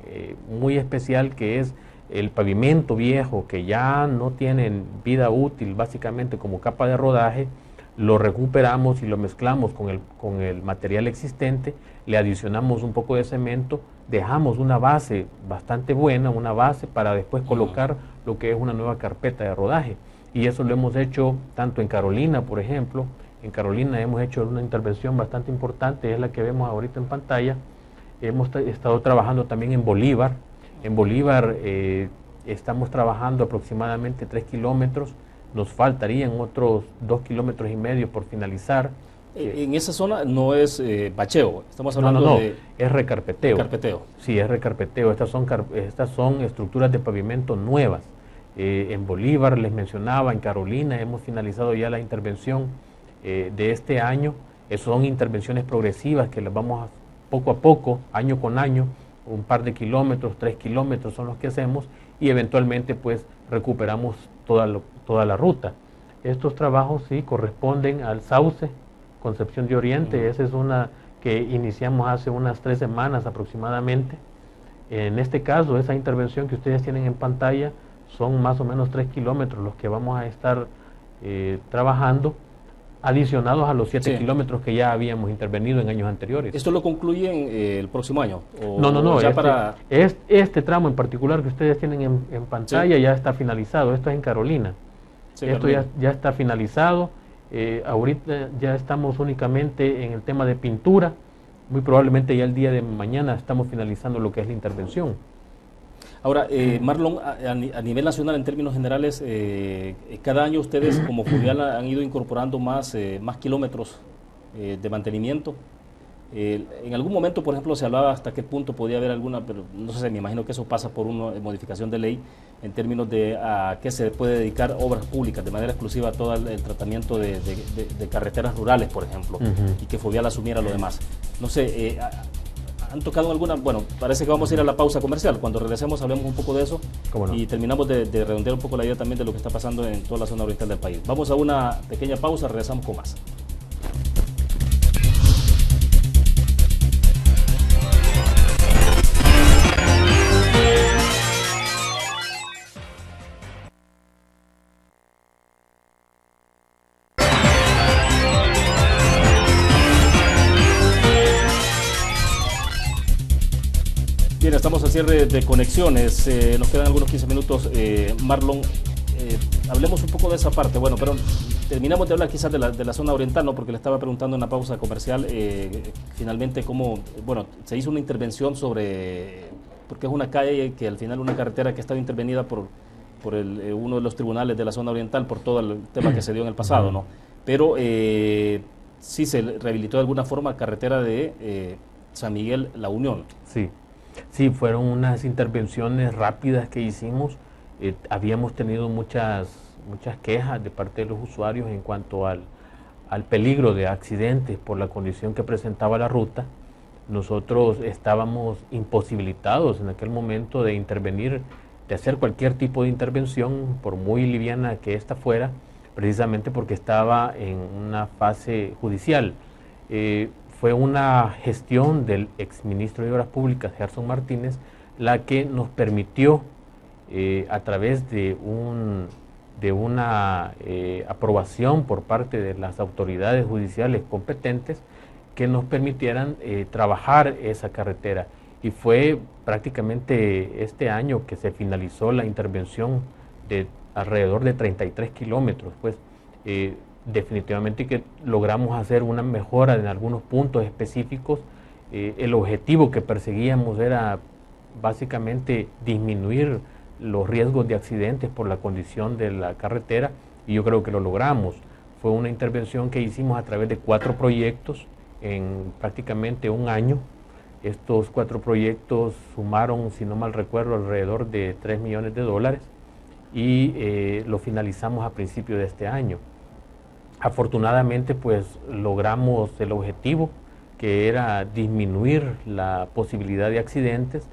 muy especial, que es el pavimento viejo, que ya no tiene vida útil básicamente como capa de rodaje. Lo recuperamos y lo mezclamos con el material existente, le adicionamos un poco de cemento, dejamos una base bastante buena, una base para después colocar lo que es una nueva carpeta de rodaje. Y eso lo hemos hecho tanto en Carolina, por ejemplo. En Carolina hemos hecho una intervención bastante importante, es la que vemos ahorita en pantalla. Hemos estado trabajando también en Bolívar. En Bolívar estamos trabajando aproximadamente 3 kilómetros. Nos faltarían otros 2,5 kilómetros por finalizar. En esa zona no es bacheo, estamos hablando de... es recarpeteo. Recarpeteo. Sí, es recarpeteo. Estas son estructuras de pavimento nuevas. En Bolívar, les mencionaba, en Carolina hemos finalizado ya la intervención de este año. Son intervenciones progresivas que las vamos poco a poco, año con año, un par de kilómetros, 3 kilómetros son los que hacemos, y eventualmente pues recuperamos toda la ruta. Estos trabajos sí corresponden al Sauce, Concepción de Oriente. Esa es una que iniciamos hace unas 3 semanas aproximadamente. En este caso, esa intervención que ustedes tienen en pantalla, son más o menos 3 kilómetros los que vamos a estar trabajando, adicionados a los 7 kilómetros que ya habíamos intervenido en años anteriores. ¿Esto lo concluyen el próximo año? No. Este tramo en particular que ustedes tienen en pantalla ya está finalizado. Esto es en Carolina. Esto ya está finalizado. Ahorita ya estamos únicamente en el tema de pintura. Muy probablemente ya el día de mañana estamos finalizando lo que es la intervención. Ahora, Marlon, a nivel nacional, en términos generales, cada año ustedes como Fluvial han ido incorporando más kilómetros de mantenimiento. En algún momento, por ejemplo, se hablaba hasta qué punto podía haber alguna, pero no sé, me imagino que eso pasa por una modificación de ley en términos de a qué se puede dedicar obras públicas de manera exclusiva a todo el tratamiento de carreteras rurales, por ejemplo, y que Fovial asumiera lo demás. No sé, ¿han tocado alguna? Bueno, parece que vamos a ir a la pausa comercial. Cuando regresemos hablemos un poco de eso y terminamos de redondear un poco la idea también de lo que está pasando en toda la zona oriental del país. Vamos a una pequeña pausa, regresamos con más. Bien, estamos al cierre de conexiones, nos quedan algunos 15 minutos. Marlon, hablemos un poco de esa parte. Bueno, pero terminamos de hablar quizás de la zona oriental, ¿no? Porque le estaba preguntando en la pausa comercial, finalmente cómo, bueno, se hizo una intervención porque es una calle que al final una carretera que estaba intervenida por uno de los tribunales de la zona oriental por todo el tema que se dio en el pasado, ¿no? Pero sí se rehabilitó de alguna forma carretera de San Miguel La Unión. Sí, fueron unas intervenciones rápidas que hicimos. Habíamos tenido muchas quejas de parte de los usuarios en cuanto al peligro de accidentes por la condición que presentaba la ruta. Nosotros estábamos imposibilitados en aquel momento de intervenir, de hacer cualquier tipo de intervención, por muy liviana que ésta fuera, precisamente porque estaba en una fase judicial. Fue una gestión del exministro de Obras Públicas, Gerson Martínez, la que nos permitió, a través de una aprobación por parte de las autoridades judiciales competentes, que nos permitieran trabajar esa carretera. Y fue prácticamente este año que se finalizó la intervención de alrededor de 33 kilómetros, pues. Definitivamente que logramos hacer una mejora en algunos puntos específicos. El objetivo que perseguíamos era básicamente disminuir los riesgos de accidentes por la condición de la carretera, y yo creo que lo logramos. Fue una intervención que hicimos a través de 4 proyectos en prácticamente un año. Estos 4 proyectos sumaron, si no mal recuerdo, alrededor de $3 millones y lo finalizamos a principios de este año. Afortunadamente, pues logramos el objetivo, que era disminuir la posibilidad de accidentes.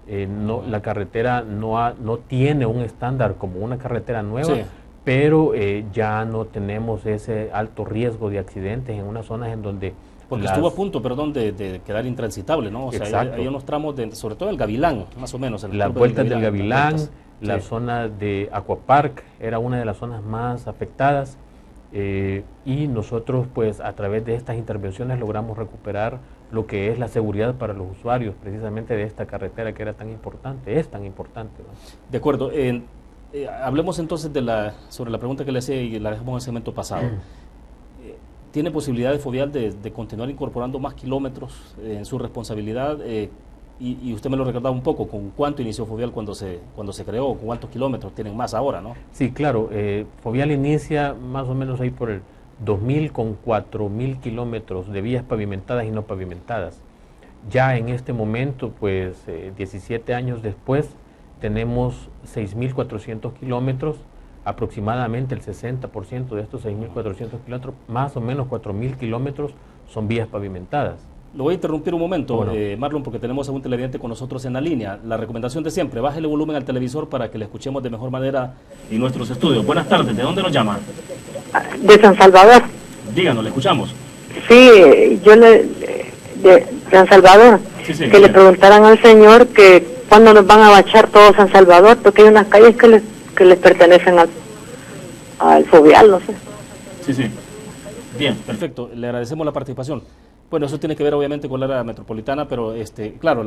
La carretera no tiene un estándar como una carretera nueva, sí, pero ya no tenemos ese alto riesgo de accidentes en unas zonas en donde... Porque estuvo a punto, perdón, de quedar intransitable, ¿no? O sea, hay unos tramos, sobre todo el Gavilán, más o menos. Las vueltas del Gavilán, la zona de Aquapark era una de las zonas más afectadas. Y nosotros, pues, a través de estas intervenciones logramos recuperar lo que es la seguridad para los usuarios, precisamente de esta carretera que era tan importante, es tan importante, ¿no? De acuerdo. Hablemos entonces sobre la pregunta que le hacía y la dejamos en el segmento pasado. ¿Tiene posibilidad de Fovial de continuar incorporando más kilómetros en su responsabilidad? Y usted me lo recordaba un poco, ¿con cuánto inició Fovial cuando se creó? ¿Con cuántos kilómetros tienen más ahora, no? Sí, claro. Fovial inicia más o menos ahí por el 2000 con 4000 kilómetros de vías pavimentadas y no pavimentadas. Ya en este momento, pues 17 años después, tenemos 6400 kilómetros, aproximadamente el 60% de estos 6400 kilómetros, más o menos 4000 kilómetros, son vías pavimentadas. Lo voy a interrumpir un momento, Marlon, porque tenemos a un televidente con nosotros en la línea. La recomendación de siempre, bájele volumen al televisor para que le escuchemos de mejor manera en nuestros estudios. Buenas tardes, ¿de dónde nos llama? De San Salvador. Díganos, le escuchamos. Sí, de San Salvador, sí, que le preguntaran al señor que cuándo nos van a bachar todo San Salvador, porque hay unas calles que les pertenecen al Fovial, no sé. Sí. Bien, perfecto, le agradecemos la participación. Bueno, eso tiene que ver obviamente con la área metropolitana, pero claro,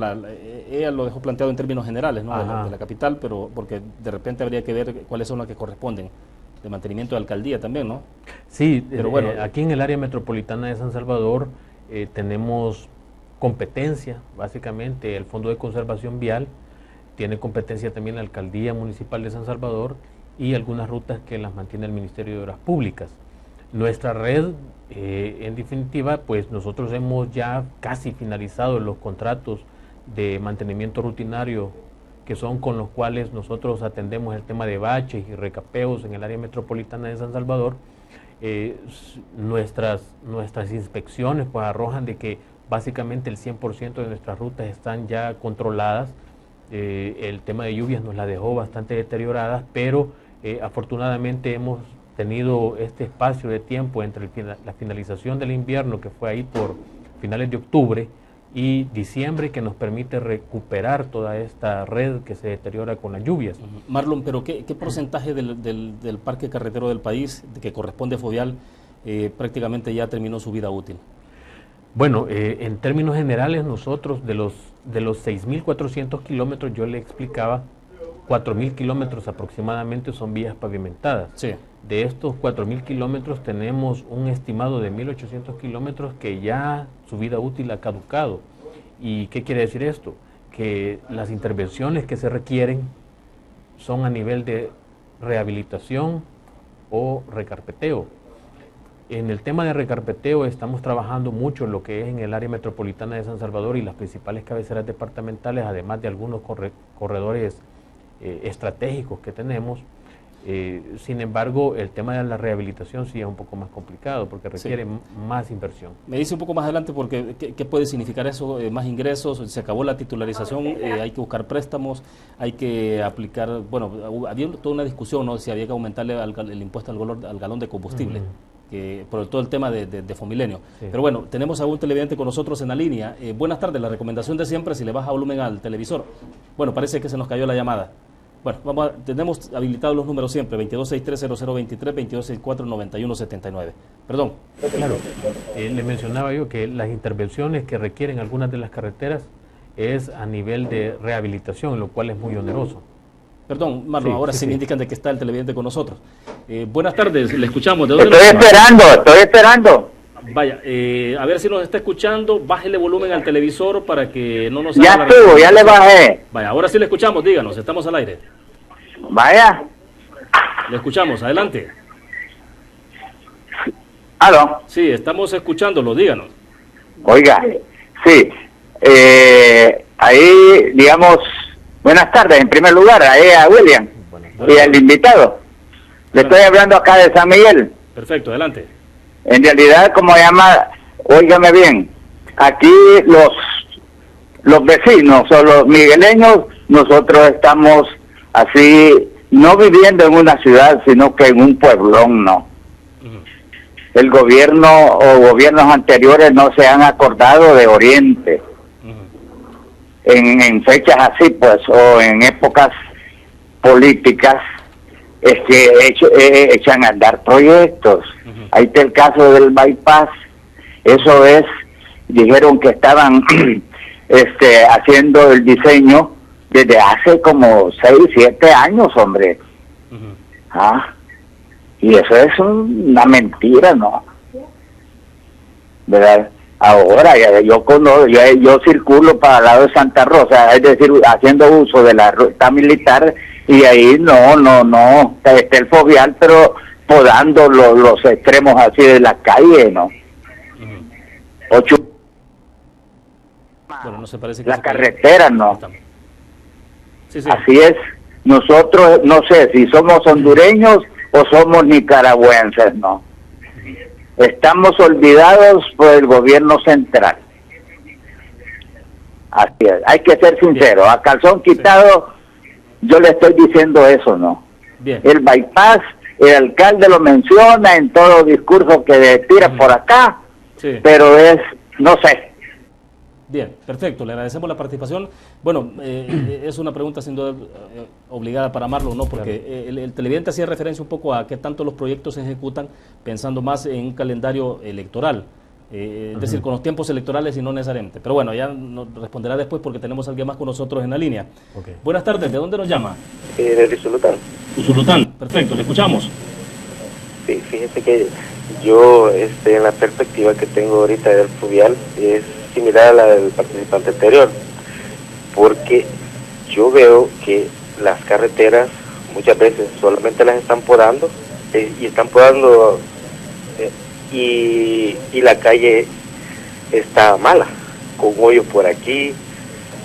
ella lo dejó planteado en términos generales, ¿no? de la capital, pero porque de repente habría que ver cuáles son las que corresponden, de mantenimiento de alcaldía también, ¿no? Sí, pero bueno, aquí en el área metropolitana de San Salvador tenemos competencia, básicamente el Fondo de Conservación Vial, tiene competencia también la Alcaldía Municipal de San Salvador y algunas rutas que las mantiene el Ministerio de Obras Públicas. Nuestra red, en definitiva, pues nosotros hemos ya casi finalizado los contratos de mantenimiento rutinario, que son con los cuales nosotros atendemos el tema de baches y recapeos en el área metropolitana de San Salvador. Nuestras inspecciones pues arrojan de que básicamente el 100% de nuestras rutas están ya controladas. El tema de lluvias nos la dejó bastante deterioradas, pero afortunadamente hemos tenido este espacio de tiempo entre la finalización del invierno, que fue ahí por finales de octubre, y diciembre, que nos permite recuperar toda esta red que se deteriora con las lluvias. Marlon, pero ¿qué porcentaje del parque carretero del país que corresponde a Fovial prácticamente ya terminó su vida útil? Bueno, en términos generales, nosotros de los 6.400 kilómetros, yo le explicaba, 4.000 kilómetros aproximadamente son vías pavimentadas. Sí. De estos 4.000 kilómetros tenemos un estimado de 1.800 kilómetros que ya su vida útil ha caducado. ¿Y qué quiere decir esto? Que las intervenciones que se requieren son a nivel de rehabilitación o recarpeteo. En el tema de recarpeteo estamos trabajando mucho en lo que es en el área metropolitana de San Salvador y las principales cabeceras departamentales, además de algunos corredores estratégicos que tenemos. Sin embargo, el tema de la rehabilitación sí es un poco más complicado porque requiere más inversión. Me dice un poco más adelante porque ¿qué puede significar eso? Más ingresos, se acabó la titularización, hay que buscar préstamos, hay que aplicar, bueno, había toda una discusión, ¿no? Si había que aumentarle el impuesto al galón de combustible. Por todo el tema de Fomilenio. Sí. Pero bueno, tenemos a un televidente con nosotros en la línea. Buenas tardes, la recomendación de siempre, si le baja volumen al televisor. Bueno, parece que se nos cayó la llamada. Bueno, tenemos habilitados los números siempre, 2263-0023, 2264-9179. Perdón. Claro, le mencionaba yo que las intervenciones que requieren algunas de las carreteras es a nivel de rehabilitación, lo cual es muy oneroso. Perdón, Marlon, ahora sí me indican de que está el televidente con nosotros. Buenas tardes, le escuchamos. ¿De dónde Estoy esperando. Vaya, a ver si nos está escuchando, bájele volumen al televisor para que no nos... Ya estuvo, ya le bajé. Vaya, ahora sí le escuchamos, díganos, estamos al aire. Vaya. Le escuchamos, adelante. ¿Aló? Sí, estamos escuchándolo, díganos. Oiga, sí, ahí, digamos... Buenas tardes, en primer lugar, ahí a William y al invitado. Le estoy hablando acá de San Miguel. Perfecto, adelante. En realidad, como llama, óigame bien, aquí los vecinos o los migueleños, nosotros estamos así, no viviendo en una ciudad, sino que en un pueblón, ¿no? El gobierno o gobiernos anteriores no se han acordado de Oriente. En fechas así, pues, o en épocas políticas, es que echan a andar proyectos. Ahí está el caso del bypass. Eso es, dijeron que estaban haciendo el diseño desde hace como 6, 7 años, hombre. Y eso es una mentira, ¿no? ¿Verdad? Ahora yo circulo para el lado de Santa Rosa, es decir, haciendo uso de la ruta militar, y ahí no, está el Fovial, pero podando los extremos así de la calle, ¿no? Bueno, no se parece que la carretera, ¿no? Sí. Así es, nosotros, no sé si somos hondureños o somos nicaragüenses, ¿no? Estamos olvidados por el gobierno central. Así es, hay que ser sincero, a calzón quitado, yo le estoy diciendo eso, ¿no? Bien. El bypass, el alcalde lo menciona en todo discurso que tira por acá, pero es, no sé. Bien, perfecto, le agradecemos la participación. Bueno, es una pregunta sin duda obligada para Marlon, ¿no? Porque el televidente hacía referencia un poco a qué tanto los proyectos se ejecutan pensando más en un calendario electoral, es decir, con los tiempos electorales y no necesariamente. Pero bueno, ya nos responderá después porque tenemos a alguien más con nosotros en la línea. Buenas tardes, ¿de dónde nos llama? Desde Usulután. Usulután, perfecto, le escuchamos. Sí, fíjese que yo, en la perspectiva que tengo ahorita del Fovial, es similar a la del participante anterior, porque yo veo que las carreteras muchas veces solamente las están podando, y están podando y la calle está mala, con hoyos por aquí,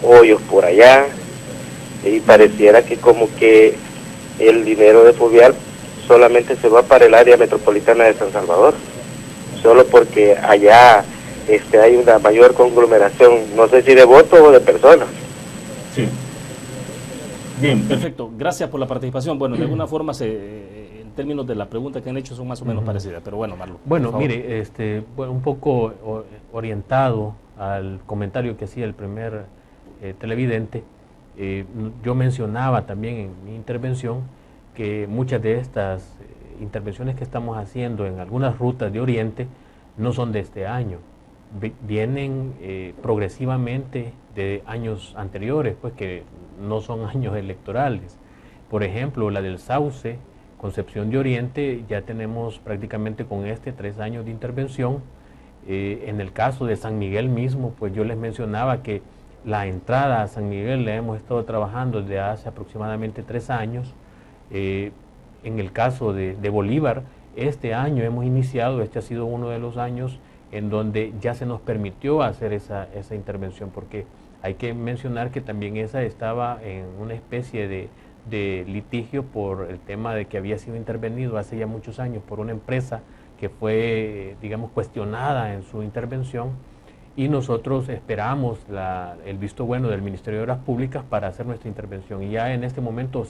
hoyos por allá, y pareciera que como que el dinero de Fovial solamente se va para el área metropolitana de San Salvador, solo porque allá hay una mayor conglomeración, no sé si de votos o de personas. Sí. Bien, perfecto. Gracias por la participación. Bueno, de alguna forma, en términos de la pregunta que han hecho, son más o menos parecidas, pero bueno, Marlon. Bueno, mire, bueno, un poco orientado al comentario que hacía el primer televidente, yo mencionaba también en mi intervención que muchas de estas intervenciones que estamos haciendo en algunas rutas de Oriente no son de este año, vienen progresivamente de años anteriores, pues que no son años electorales. Por ejemplo, la del Sauce, Concepción de Oriente, ya tenemos prácticamente con 3 años de intervención. En el caso de San Miguel mismo, pues yo les mencionaba que la entrada a San Miguel la hemos estado trabajando desde hace aproximadamente 3 años. En el caso de Bolívar, este año hemos iniciado, este ha sido uno de los años en donde ya se nos permitió hacer esa intervención, porque hay que mencionar que también esa estaba en una especie de litigio por el tema de que había sido intervenido hace ya muchos años por una empresa que fue, digamos, cuestionada en su intervención, y nosotros esperamos el visto bueno del Ministerio de Obras Públicas para hacer nuestra intervención, y ya en este momento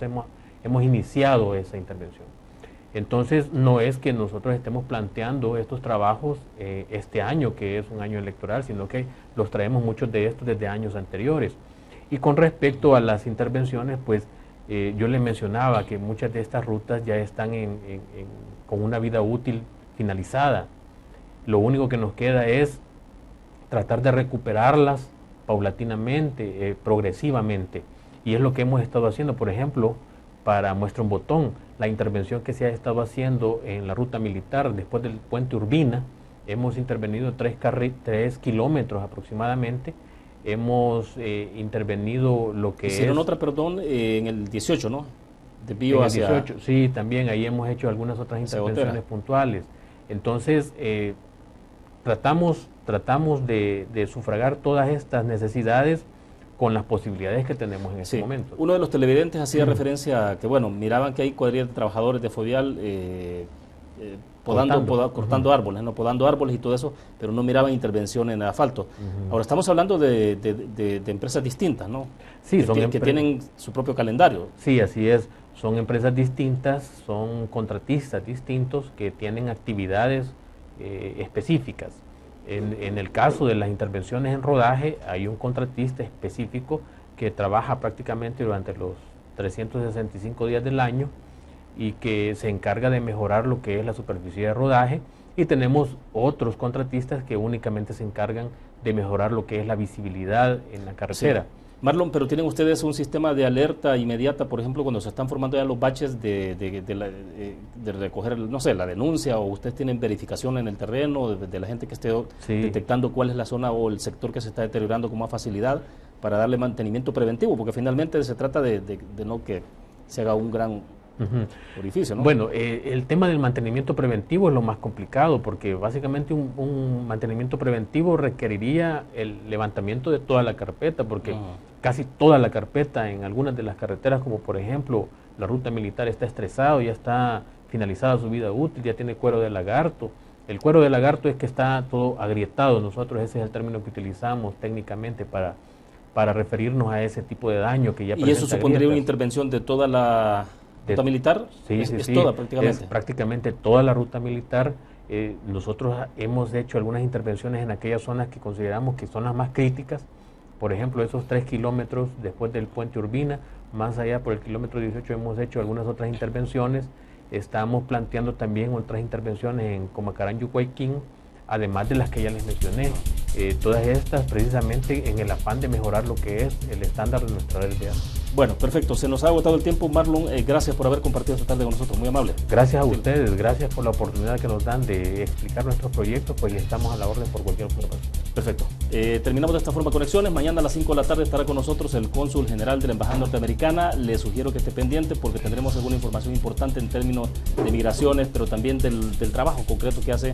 hemos iniciado esa intervención. Entonces, no es que nosotros estemos planteando estos trabajos este año, que es un año electoral, sino que los traemos muchos de estos desde años anteriores. Y con respecto a las intervenciones, pues yo les mencionaba que muchas de estas rutas ya están con una vida útil finalizada. Lo único que nos queda es tratar de recuperarlas paulatinamente, progresivamente. Y es lo que hemos estado haciendo. Por ejemplo, para muestra un botón, la intervención que se ha estado haciendo en la ruta militar después del puente Urbina, hemos intervenido 3 kilómetros aproximadamente, hemos intervenido lo que hicieron otra, perdón, en el 18, ¿no? De Pío en hacia... el 18, sí, también ahí hemos hecho algunas otras intervenciones puntuales. Entonces, tratamos de sufragar todas estas necesidades con las posibilidades que tenemos en este momento. Uno de los televidentes hacía referencia a que, bueno, miraban que hay cuadrillas de trabajadores de Fovial cortando árboles, ¿no? Podando árboles y todo eso, pero no miraban intervención en el asfalto. Ahora estamos hablando de empresas distintas, ¿no? Sí, que tienen su propio calendario. Sí, así es. Son empresas distintas, son contratistas distintos que tienen actividades específicas. En el caso de las intervenciones en rodaje, hay un contratista específico que trabaja prácticamente durante los 365 días del año y que se encarga de mejorar lo que es la superficie de rodaje, y tenemos otros contratistas que únicamente se encargan de mejorar lo que es la visibilidad en la carretera. Sí. Marlon, pero ¿tienen ustedes un sistema de alerta inmediata, por ejemplo, cuando se están formando ya los baches de recoger, no sé, la denuncia, o ustedes tienen verificación en el terreno de la gente que esté detectando cuál es la zona o el sector que se está deteriorando con más facilidad para darle mantenimiento preventivo? Porque finalmente se trata de no que se haga un gran orificio, ¿no? Bueno, el tema del mantenimiento preventivo es lo más complicado, porque básicamente un mantenimiento preventivo requeriría el levantamiento de toda la carpeta, porque casi toda la carpeta en algunas de las carreteras, como por ejemplo la ruta militar, está estresado, ya está finalizada su vida útil, ya tiene cuero de lagarto. El cuero de lagarto es que está todo agrietado. Nosotros ese es el término que utilizamos técnicamente para referirnos a ese tipo de daño que ya presenta. ¿Y eso supondría una intervención de toda la ruta militar? Sí, es sí, toda prácticamente. Es prácticamente toda la ruta militar. Nosotros hemos hecho algunas intervenciones en aquellas zonas que consideramos que son las más críticas. Por ejemplo, esos 3 kilómetros después del puente Urbina, más allá por el kilómetro 18 hemos hecho algunas otras intervenciones. Estamos planteando también otras intervenciones en Comacarán, Yucuayquín, además de las que ya les mencioné. Todas estas precisamente en el afán de mejorar lo que es el estándar de nuestra red vial. Bueno, perfecto. Se nos ha agotado el tiempo, Marlon. Gracias por haber compartido esta tarde con nosotros. Muy amable. Gracias a ustedes. Gracias por la oportunidad que nos dan de explicar nuestros proyectos, pues, y estamos a la orden por cualquier cosa. Perfecto. Terminamos de esta forma conexiones. Mañana a las 5 de la tarde estará con nosotros el cónsul general de la Embajada Norteamericana. Le sugiero que esté pendiente porque tendremos alguna información importante en términos de migraciones, pero también del trabajo concreto que hace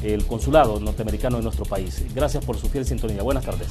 el consulado norteamericano en nuestro país. Gracias por su fiel sintonía. Buenas tardes.